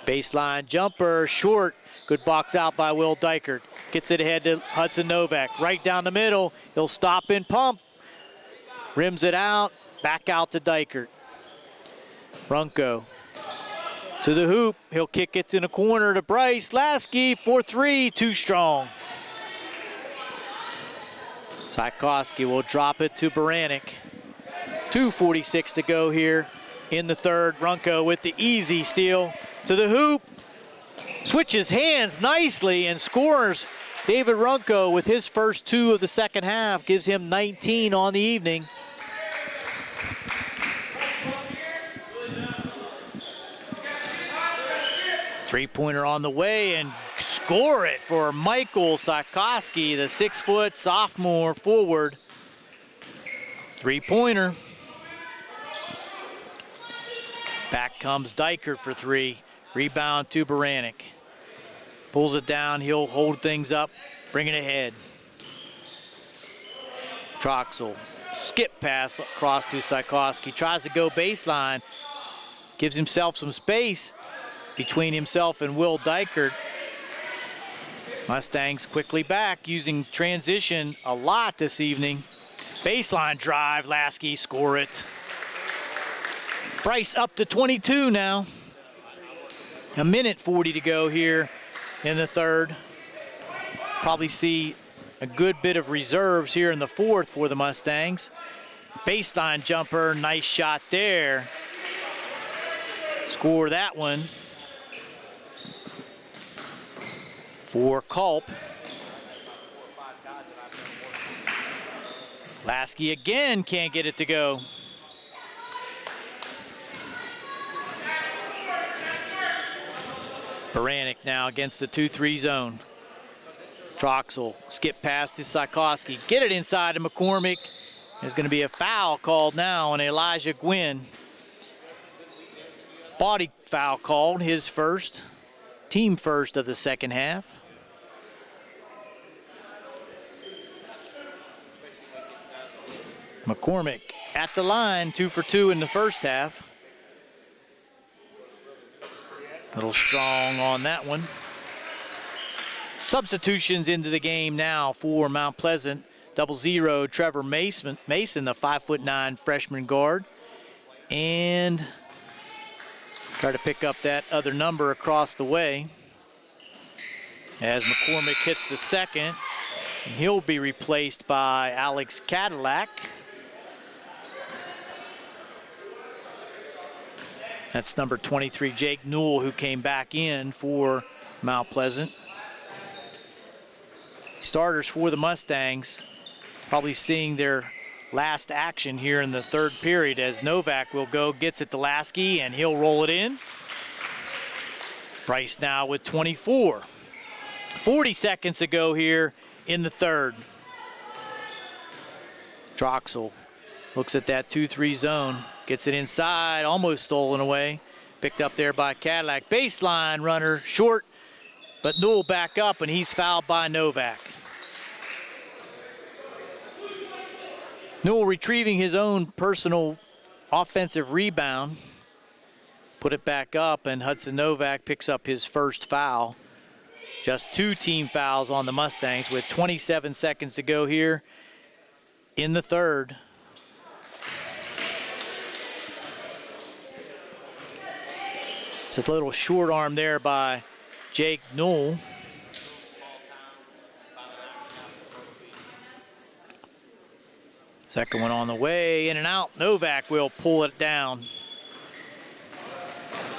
Baseline jumper, short. Good box out by Will Dykert. Gets it ahead to Hudson Novak. Right down the middle. He'll stop and pump. Rims it out. Back out to Dykert. Runco to the hoop. He'll kick it in the corner to Bryce. Lasky for 3. Too strong. Tchaikovsky will drop it to Baranek. 2:46 to go here in the third. Runco with the easy steal to the hoop. Switches hands nicely and scores. David Runco with his first 2 of the second half gives him 19 on the evening. Three-pointer on the way and score it for Michael Tchaikovsky, the 6-foot sophomore forward. Three-pointer. Back comes Dykert for 3. Rebound to Baranek. Pulls it down. He'll hold things up, bring it ahead. Troxel. Skip pass across to Sikoski. Tries to go baseline. Gives himself some space between himself and Will Dykert. Mustangs quickly back, using transition a lot this evening. Baseline drive, Lasky, score it. Bryce up to 22 now. A minute 40 to go here in the third. Probably see a good bit of reserves here in the fourth for the Mustangs. Baseline jumper, nice shot there. Score that one for Culp. Lasky again can't get it to go. Baranek now against the 2-3 zone. Troxel, skip pass to Sikoski. Get it inside to McCormick. There's going to be a foul called now on Elijah Gwynn. Body foul called, his first, team first of the second half. McCormick at the line, 2 for 2 in the first half. Little strong on that one. Substitutions into the game now for Mount Pleasant. 0 Trevor Mason, the 5'9" freshman guard. And try to pick up that other number across the way. As McCormick hits the second, and he'll be replaced by Alex Cadillac. That's number 23, Jake Newell, who came back in for Mount Pleasant. Starters for the Mustangs probably seeing their last action here in the third period, as Novak will go, gets it to Lasky, and he'll roll it in. Bryce now with 24. 40 seconds to go here in the third. Troxel looks at that 2-3 zone, gets it inside, almost stolen away. Picked up there by Cadillac. Baseline runner, short, but Newell back up, and he's fouled by Novak. Newell retrieving his own personal offensive rebound. Put it back up, and Hudson Novak picks up his first foul. Just 2 team fouls on the Mustangs with 27 seconds to go here in the third. It's a little short arm there by Jake Newell. Second one on the way, in and out. Novak will pull it down.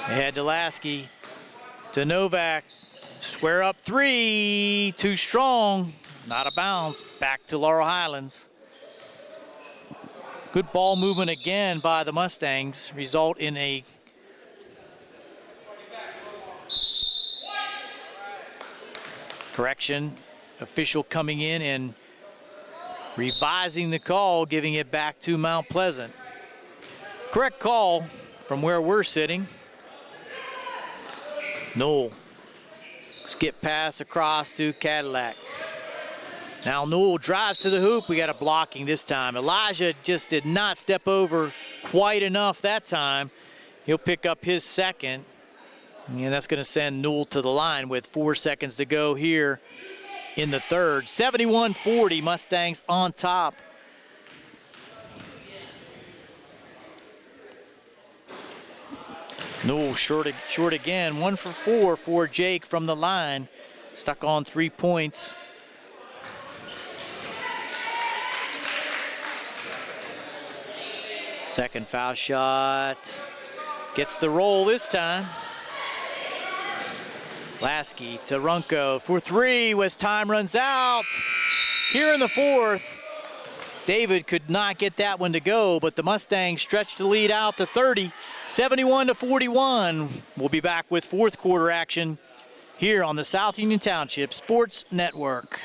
Ahead to Lasky, to Novak. Square up 3, too strong. Not a bounce, back to Laurel Highlands. Good ball movement again by the Mustangs, result in a correction. Official coming in and revising the call, giving it back to Mount Pleasant. Correct call from where we're sitting. Newell. Skip pass across to Cadillac. Now Newell drives to the hoop. We got a blocking this time. Elijah just did not step over quite enough that time. He'll pick up his second. And that's going to send Newell to the line with 4 seconds to go here in the third. 71-40, Mustangs on top. Newell short again. 1 for 4 for Jake from the line. Stuck on 3 points. Second foul shot. Gets the roll this time. Lasky to Runco for 3 as time runs out. Here in the fourth, David could not get that one to go, but the Mustangs stretched the lead out to 30, 71-41. We'll be back with fourth quarter action here on the South Union Township Sports Network.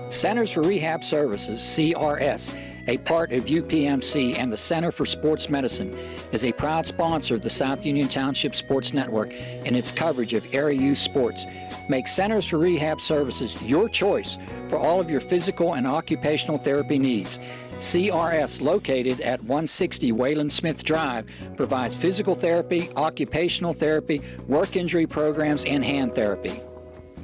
Centers for Rehab Services, CRS, a part of UPMC and the Center for Sports Medicine, is a proud sponsor of the South Union Township Sports Network and its coverage of area youth sports. Make Centers for Rehab Services your choice for all of your physical and occupational therapy needs. CRS, located at 160 Wayland Smith Drive, provides physical therapy, occupational therapy, work injury programs, and hand therapy.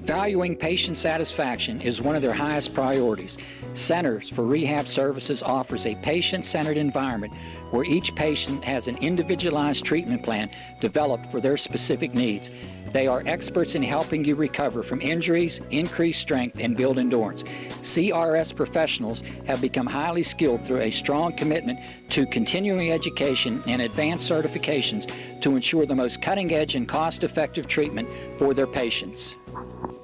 Valuing patient satisfaction is one of their highest priorities. Centers for Rehab Services offers a patient-centered environment where each patient has an individualized treatment plan developed for their specific needs. They are experts in helping you recover from injuries, increase strength, and build endurance. CRS professionals have become highly skilled through a strong commitment to continuing education and advanced certifications to ensure the most cutting-edge and cost-effective treatment for their patients.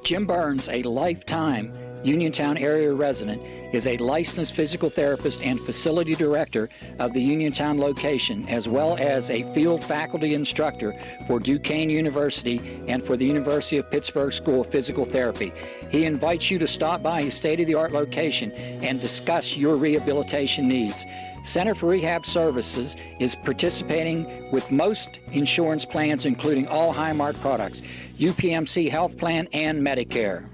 Jim Burns, a lifetime Uniontown area resident, is a licensed physical therapist and facility director of the Uniontown location, as well as a field faculty instructor for Duquesne University and for the University of Pittsburgh School of Physical Therapy. He invites you to stop by his state-of-the-art location and discuss your rehabilitation needs. Center for Rehab Services is participating with most insurance plans, including all Highmark products, UPMC Health Plan, and Medicare.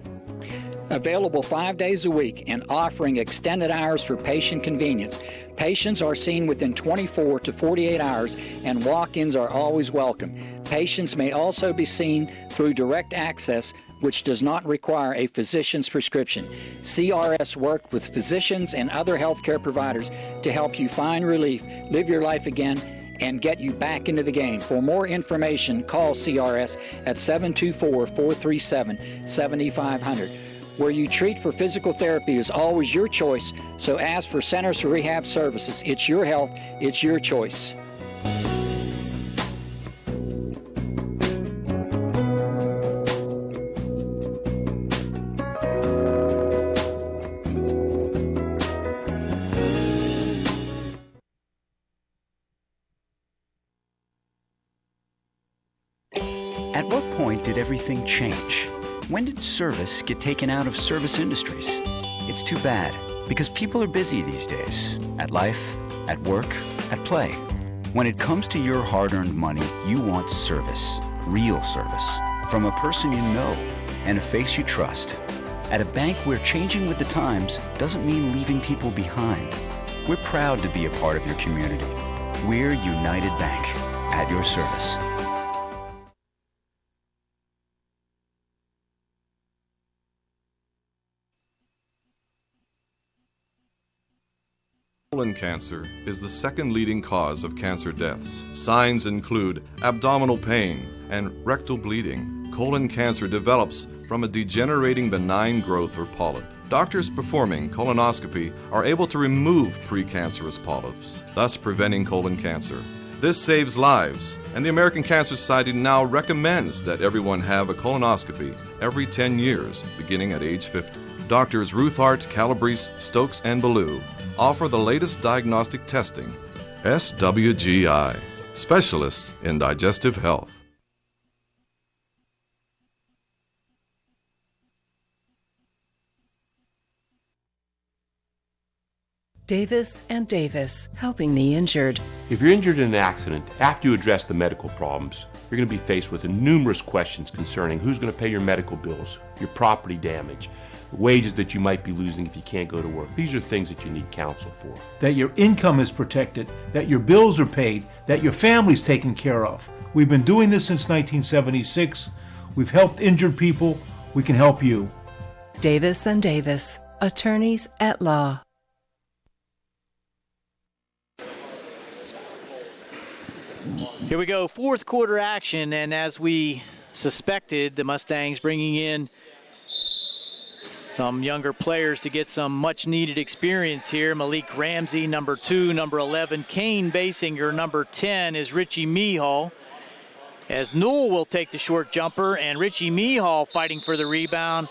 Available 5 days a week and offering extended hours for patient convenience. Patients are seen within 24 to 48 hours and walk-ins are always welcome. Patients may also be seen through direct access, which does not require a physician's prescription. CRS worked with physicians and other healthcare providers to help you find relief, live your life again, and get you back into the game. For more information, call CRS at 724-437-7500. Where you treat for physical therapy is always your choice, so ask for Centers for Rehab Services. It's your health, it's your choice. At what point did everything change? When did service get taken out of service industries? It's too bad, because people are busy these days. At life, at work, at play. When it comes to your hard-earned money, you want service. Real service. From a person you know and a face you trust. At a bank where changing with the times doesn't mean leaving people behind. We're proud to be a part of your community. We're United Bank, at your service. Colon cancer is the second leading cause of cancer deaths. Signs include abdominal pain and rectal bleeding. Colon cancer develops from a degenerating benign growth or polyp. Doctors performing colonoscopy are able to remove precancerous polyps, thus preventing colon cancer. This saves lives, and the American Cancer Society now recommends that everyone have a colonoscopy every 10 years, beginning at age 50. Doctors Ruthart, Calabrese, Stokes, and Ballou offer the latest diagnostic testing. SWGI, specialists in digestive health. Davis and Davis, helping the injured. If you're injured in an accident, after you address the medical problems, you're going to be faced with numerous questions concerning who's going to pay your medical bills, your property damage, the wages that you might be losing if you can't go to work. These are things that you need counsel for. That your income is protected, that your bills are paid, that your family's taken care of. We've been doing this since 1976. We've helped injured people. We can help you. Davis and Davis, attorneys at law. Here we go, fourth quarter action, and as we suspected, the Mustangs bringing in some younger players to get some much-needed experience here. Malik Ramsey, number 2, number 11. Kane Basinger, number 10, is Richie Mehall. As Newell will take the short jumper, and Richie Mehall fighting for the rebound.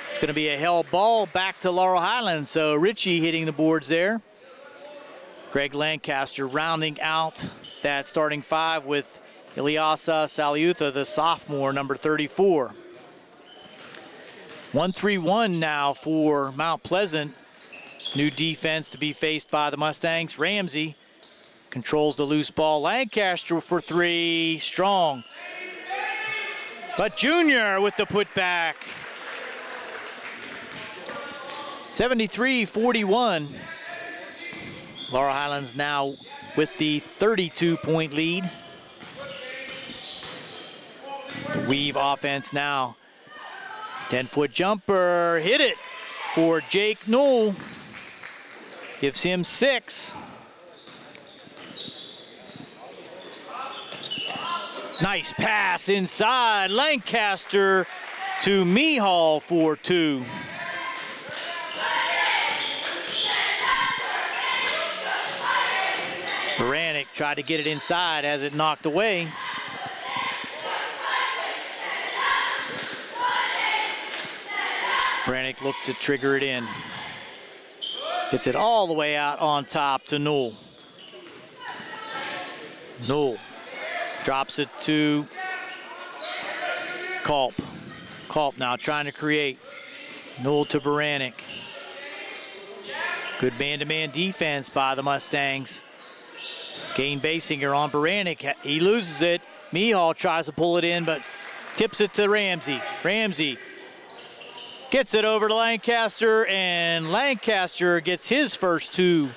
It's going to be a held ball back to Laurel Highlands, so Richie hitting the boards there. Greg Lancaster rounding out that starting five with Ilyasa Saliutha, the sophomore, number 34. 1-3-1 now for Mount Pleasant. New defense to be faced by the Mustangs. Ramsey controls the loose ball. Lancaster for three, strong. But Junior with the putback. 73-41. Laurel Highlands now with the 32-point lead. Weave offense now. 10-foot jumper, hit it for Jake Newell. Gives him 6. Nice pass inside. Lancaster to Mihal for 2. Vernon tried to get it inside as it knocked away. Brannick looked to trigger it in. Gets it all the way out on top to Newell. Newell drops it to Culp. Culp now trying to create. Newell to Baranek. Good man-to-man defense by the Mustangs. Kane Basinger on Baranek. He loses it. Mihal tries to pull it in, but tips it to Ramsey. Ramsey gets it over to Lancaster, and Lancaster gets his first 2.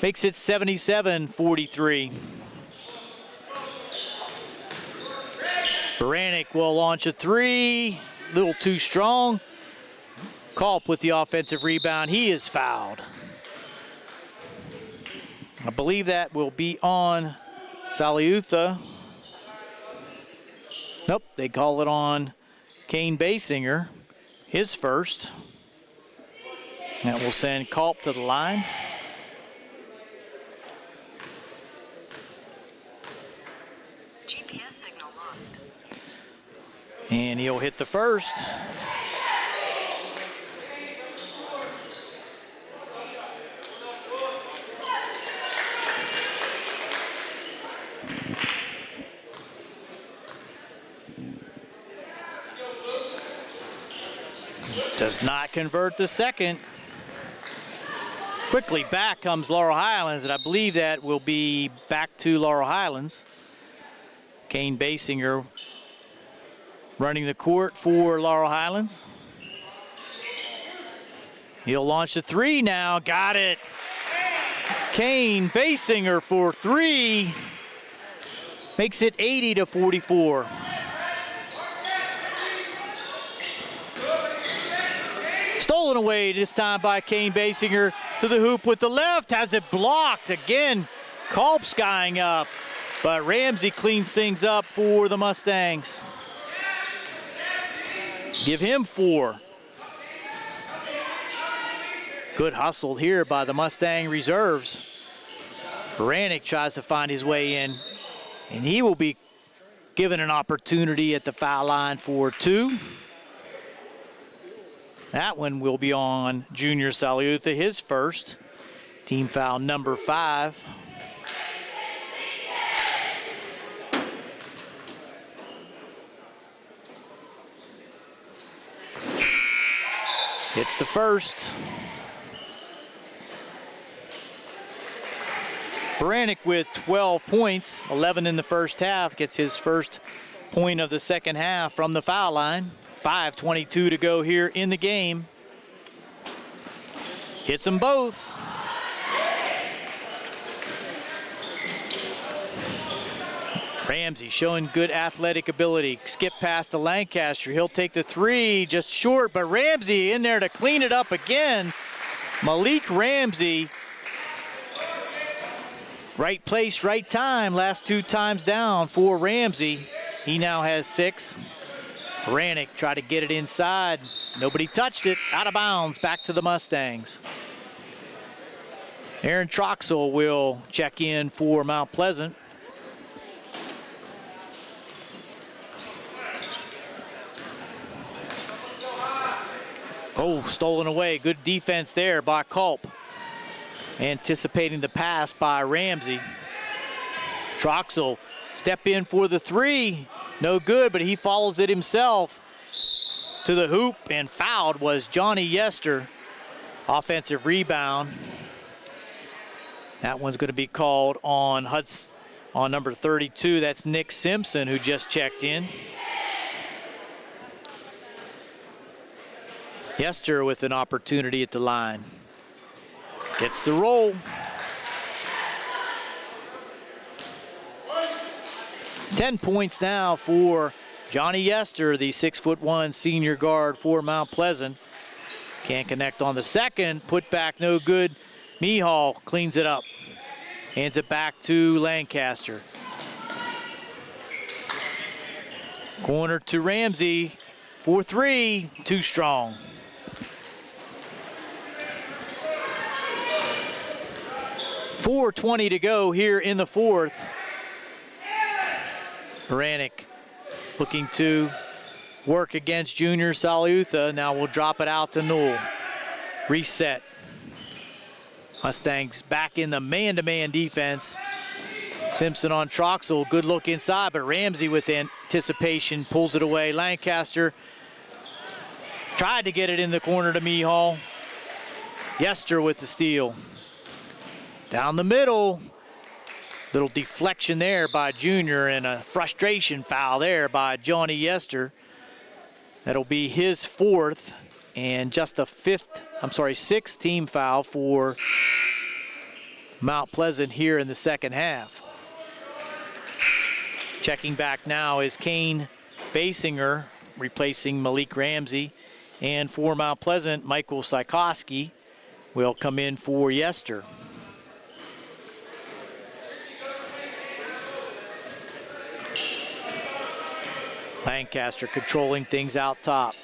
Makes it 77-43. Baranek will launch a 3. A little too strong. Culp with the offensive rebound. He is fouled. I believe that will be on Saliutha. Nope, they call it on Kane Basinger. His first. That will send Culp to the line. GPS signal lost. And he'll hit the first. Does not convert the second. Quickly back comes Laurel Highlands, and I believe that will be back to Laurel Highlands. Kane Basinger running the court for Laurel Highlands. He'll launch the 3 now. Got it. Kane Basinger for 3. Makes it 80-44. Stolen away this time by Kane Basinger to the hoop with the left. Has it blocked. Again, Culp skying up. But Ramsey cleans things up for the Mustangs. Give him 4. Good hustle here by the Mustang reserves. Baranek tries to find his way in, and he will be given an opportunity at the foul line for 2. That one will be on Junior Saliutha, his first. Team foul number 5. It's the first. Baranek with 12 points, 11 in the first half, gets his first point of the second half from the foul line. 5:22 to go here in the game. Hits them both. Ramsey showing good athletic ability. Skip past to Lancaster. He'll take the 3, just short, but Ramsey in there to clean it up again. Malik Ramsey. Right place, right time. Last 2 times down for Ramsey. He now has 6. Baranek tried to get it inside. Nobody touched it. Out of bounds. Back to the Mustangs. Aaron Troxel will check in for Mount Pleasant. Oh, stolen away. Good defense there by Culp. Anticipating the pass by Ramsey. Troxel step in for the 3. No good, but he follows it himself. to the hoop and fouled was Johnny Yester. Offensive rebound. That one's going to be called on number 32. That's Nick Simpson, who just checked in. Yester with an opportunity at the line. Gets the roll. Ten points now for Johnny Yester, the 6'1" senior guard for Mount Pleasant. Can't connect on the second. Put back no good. Mihal cleans it up. Hands it back to Lancaster. Corner to Ramsey for three. Too strong. .420 to go here in the fourth. Baranek looking to work against Junior Saliutha. Now we'll drop it out to Newell. Reset. Mustangs back in the man-to-man defense. Simpson on Troxel. Good look inside, but Ramsey with anticipation pulls it away. Lancaster tried to get it in the corner to Mihal. Yester with the steal. Down the middle. Little deflection there by Junior and a frustration foul there by Johnny Yester. That'll be his fourth and just the sixth team foul for Mount Pleasant here in the second half. Checking back now is Kane Basinger, replacing Malik Ramsey. And for Mount Pleasant, Michael Sikoski will come in for Yester. Lancaster controlling things out top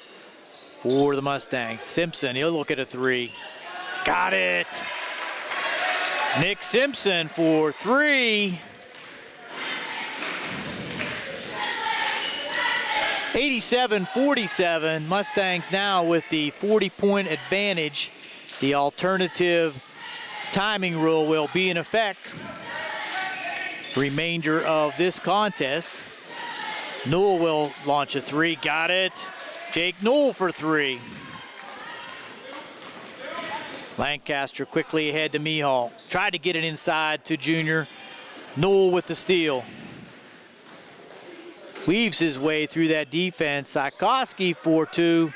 for the Mustangs. Simpson, he'll look at a three. Got it. Nick Simpson for three. 87-47. Mustangs now with the 40-point advantage. The alternative timing rule will be in effect. Remainder of this contest. Newell will launch a three. Got it. Jake Newell for three. Lancaster quickly ahead to Mihal. Tried to get it inside to Junior. Newell with the steal. Weaves his way through that defense. Sikoski for two.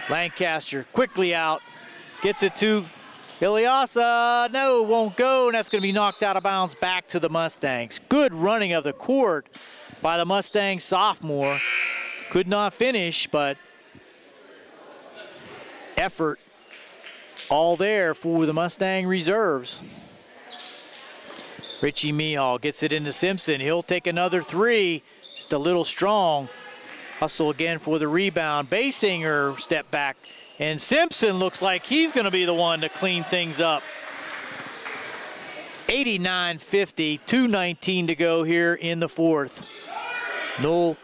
Lancaster quickly out. Gets it to Ilyasa. No, won't go. And that's going to be knocked out of bounds back to the Mustangs. Good running of the court by the Mustang sophomore. Could not finish, but effort all there for the Mustang reserves. Richie Mihal gets it into Simpson. He'll take another three. Just a little strong. Hustle again for the rebound. Basinger step back. And Simpson looks like he's going to be the one to clean things up. 89-50, 2:19 to go here in the fourth. Newell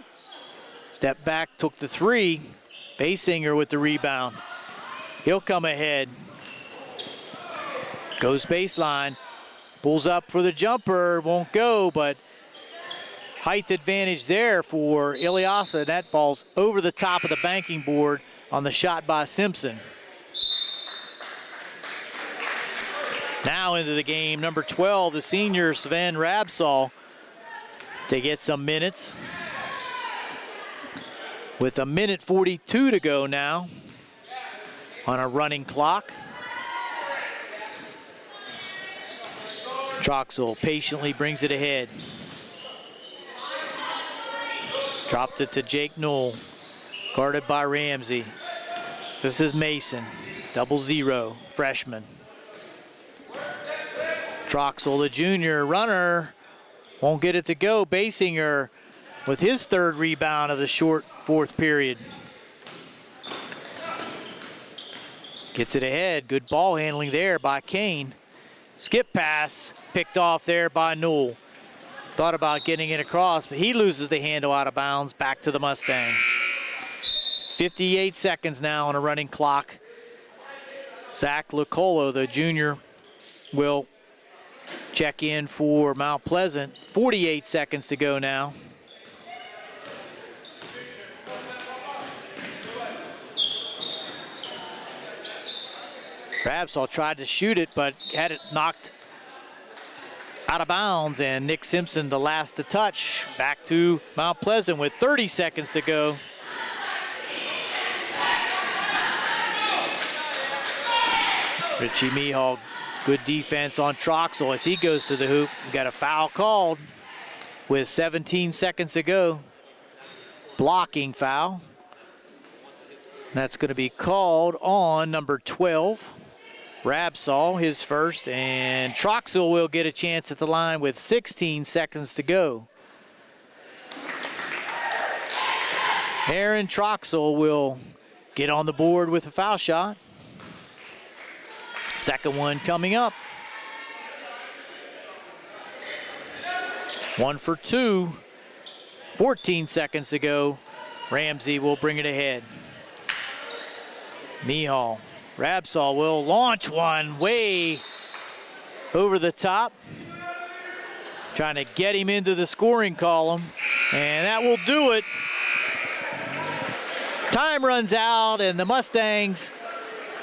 stepped back, took the three. Basinger with the rebound. He'll come ahead. Goes baseline. Pulls up for the jumper. Won't go, but height advantage there for Ilyasa. That ball's over the top of the banking board on the shot by Simpson. Now into the game, number 12, the senior Sven Rabsal, to get some minutes. With 1:42 to go now on a running clock. Troxel patiently brings it ahead. Dropped it to Jake Newell, guarded by Ramsey. This is Mason, 0-0, freshman. Troxel, the junior runner, won't get it to go. Basinger with his third rebound of the short fourth period. Gets it ahead. Good ball handling there by Kane. Skip pass picked off there by Newell. Thought about getting it across, but he loses the handle out of bounds. Back to the Mustangs. 58 seconds now on a running clock. Zach Lucolo, the junior, will check in for Mount Pleasant. 48 seconds to go now. Rabsall tried to shoot it, but had it knocked out of bounds, and Nick Simpson the last to touch. Back to Mount Pleasant with 30 seconds to go. Richie Mihal, good defense on Troxel as he goes to the hoop. We got a foul called with 17 seconds to go. Blocking foul. That's going to be called on number 12. Rabsall, his first, and Troxel will get a chance at the line with 16 seconds to go. Aaron Troxel will get on the board with a foul shot. Second one coming up. 1 for 2. 14 seconds to go. Ramsey will bring it ahead. Mihal. Rabsall will launch one way over the top. Trying to get him into the scoring column. And that will do it. Time runs out, and the Mustangs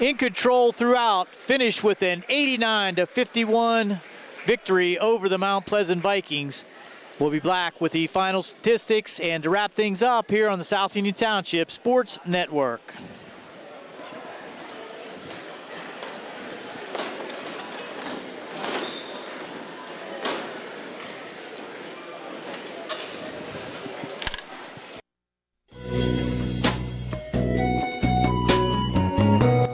in control throughout, finish with an 89-51 victory over the Mount Pleasant Vikings. We'll be back with the final statistics and to wrap things up here on the South Union Township Sports Network.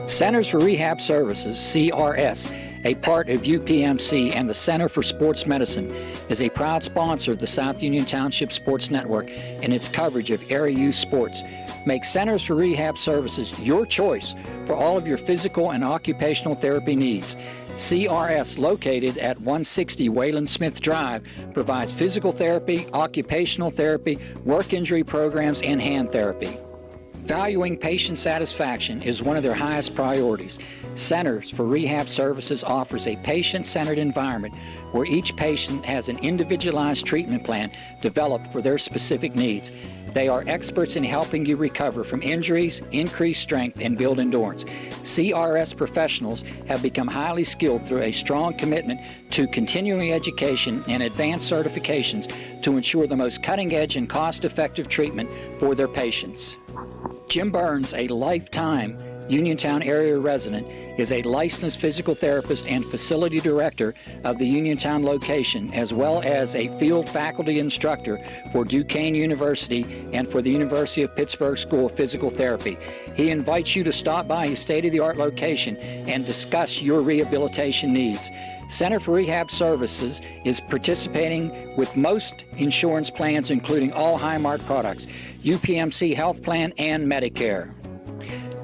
Centers for Rehab Services, CRS, a part of UPMC and the Center for Sports Medicine, is a proud sponsor of the South Union Township Sports Network and its coverage of area youth sports. Make Centers for Rehab Services your choice for all of your physical and occupational therapy needs. CRS, located at 160 Wayland Smith Drive, provides physical therapy, occupational therapy, work injury programs, and hand therapy. Valuing patient satisfaction is one of their highest priorities. Centers for Rehab Services offers a patient-centered environment where each patient has an individualized treatment plan developed for their specific needs. They are experts in helping you recover from injuries, increase strength, and build endurance. CRS professionals have become highly skilled through a strong commitment to continuing education and advanced certifications to ensure the most cutting-edge and cost-effective treatment for their patients. Jim Burns, a lifetime Uniontown area resident, is a licensed physical therapist and facility director of the Uniontown location, as well as a field faculty instructor for Duquesne University and for the University of Pittsburgh School of Physical Therapy. He invites you to stop by his state-of-the-art location and discuss your rehabilitation needs. Center for Rehab Services is participating with most insurance plans, including all Highmark products, UPMC Health Plan, and Medicare.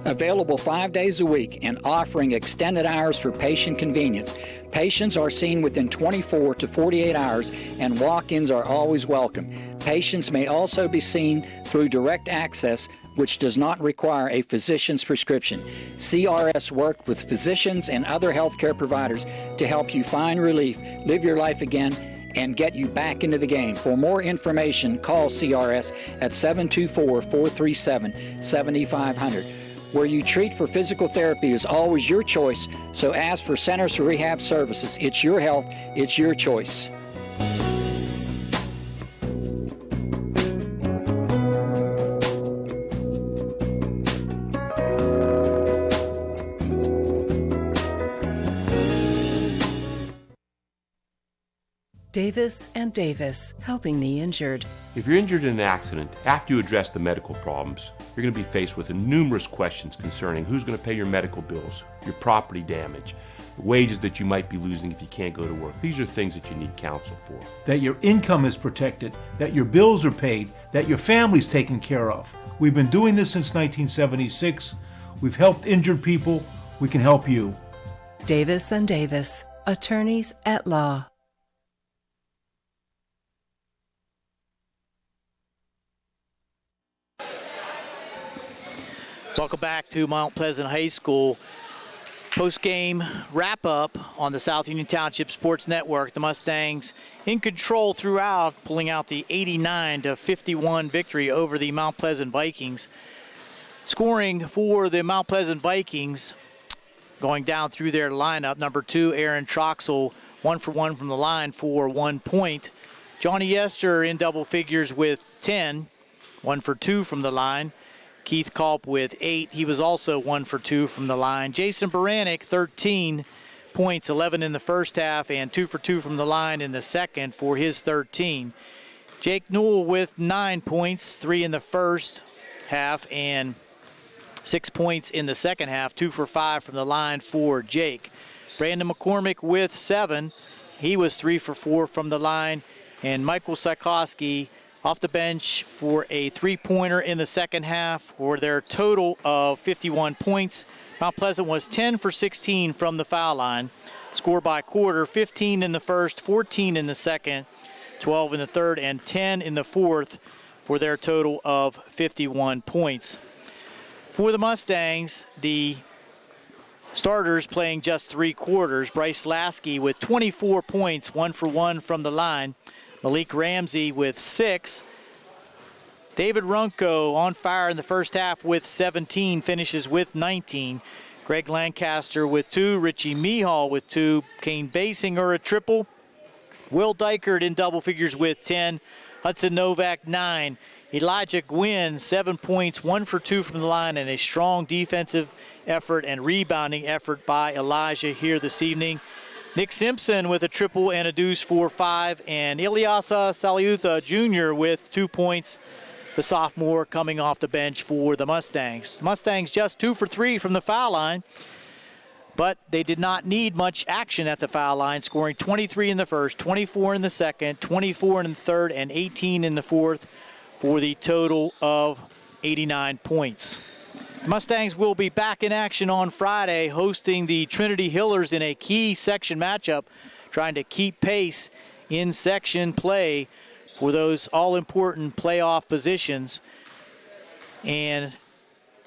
Available 5 days a week and offering extended hours for patient convenience. Patients are seen within 24 to 48 hours, and walk-ins are always welcome. Patients may also be seen through direct access, which does not require a physician's prescription. CRS worked with physicians and other healthcare providers to help you find relief, live your life again, and get you back into the game. For more information, call CRS at 724-437-7500. Where you treat for physical therapy is always your choice, so ask for Centers for Rehab Services. It's your health, it's your choice. Davis and Davis, helping the injured. If you're injured in an accident, after you address the medical problems, you're going to be faced with numerous questions concerning who's going to pay your medical bills, your property damage, the wages that you might be losing if you can't go to work. These are things that you need counsel for. That your income is protected, that your bills are paid, that your family's taken care of. We've been doing this since 1976. We've helped injured people. We can help you. Davis and Davis, attorneys at law. Welcome back to Mount Pleasant High School. Post-game wrap-up on the South Union Township Sports Network. The Mustangs in control throughout, pulling out the 89-51 victory over the Mount Pleasant Vikings. Scoring for the Mount Pleasant Vikings, Going down through their lineup, number 2, Aaron Troxel, 1 for 1 from the line for 1 point. Johnny Yester in double figures with 10, 1 for 2 from the line. Keith Culp with 8. He was also 1 for 2 from the line. Jason Baranek, 13 points, 11 in the first half, and 2 for 2 from the line in the second for his 13. Jake Newell with 9 points, 3 in the first half, and 6 points in the second half, 2 for 5 from the line for Jake. Brandon McCormick with 7. He was 3 for 4 from the line. And Michael Sikoski off the bench for a 3-pointer in the second half for their total of 51 points. Mount Pleasant was 10 for 16 from the foul line. Score by quarter, 15 in the first, 14 in the second, 12 in the third, and 10 in the fourth for their total of 51 points. For the Mustangs, the starters playing just 3 quarters. Bryce Lasky with 24 points, 1 for 1 from the line. Malik Ramsey with 6. David Runco on fire in the first half with 17, finishes with 19. Greg Lancaster with 2, Richie Mehall with 2, Kane Basinger a triple. Will Dykert in double figures with 10, Hudson Novak 9. Elijah Gwynn, 7 points, 1 for 2 from the line, and a strong defensive effort and rebounding effort by Elijah here this evening. Nick Simpson with a triple and a deuce for 5, and Ilyasa Saliutha Jr. with 2 points, the sophomore coming off the bench for the Mustangs. The Mustangs just 2 for 3 from the foul line, but they did not need much action at the foul line, scoring 23 in the first, 24 in the second, 24 in the third, and 18 in the fourth for the total of 89 points. The Mustangs will be back in action on Friday, hosting the Trinity Hillers in a key section matchup, trying to keep pace in section play for those all-important playoff positions. And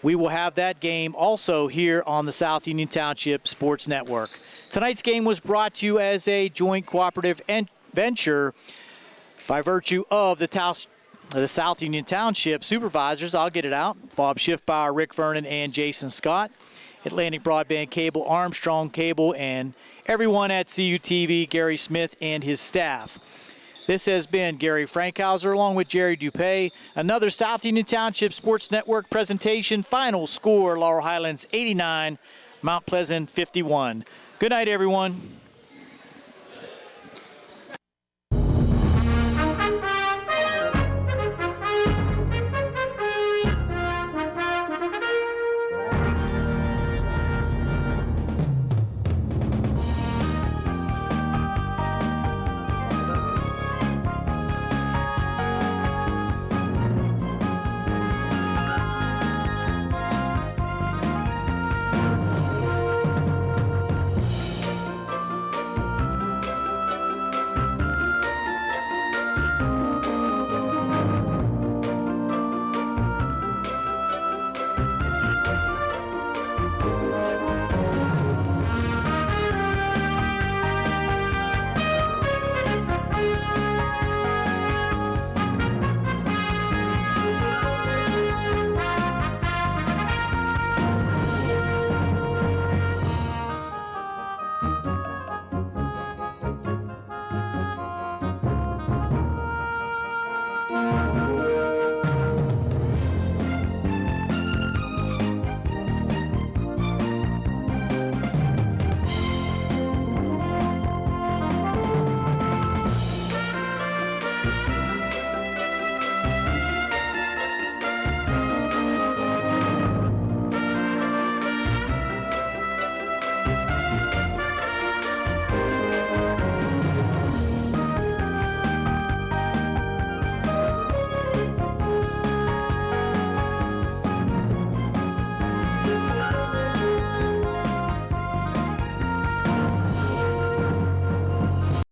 we will have that game also here on the South Union Township Sports Network. Tonight's game was brought to you as a joint cooperative venture by virtue of the South Union Township Supervisors. I'll get it out. Bob Schiffbauer, Rick Vernon, and Jason Scott. Atlantic Broadband Cable, Armstrong Cable, and everyone at CUTV, Gary Smith and his staff. This has been Gary Frankhauser along with Jerry Dupay. Another South Union Township Sports Network presentation. Final score, Laurel Highlands 89, Mount Pleasant 51. Good night, everyone.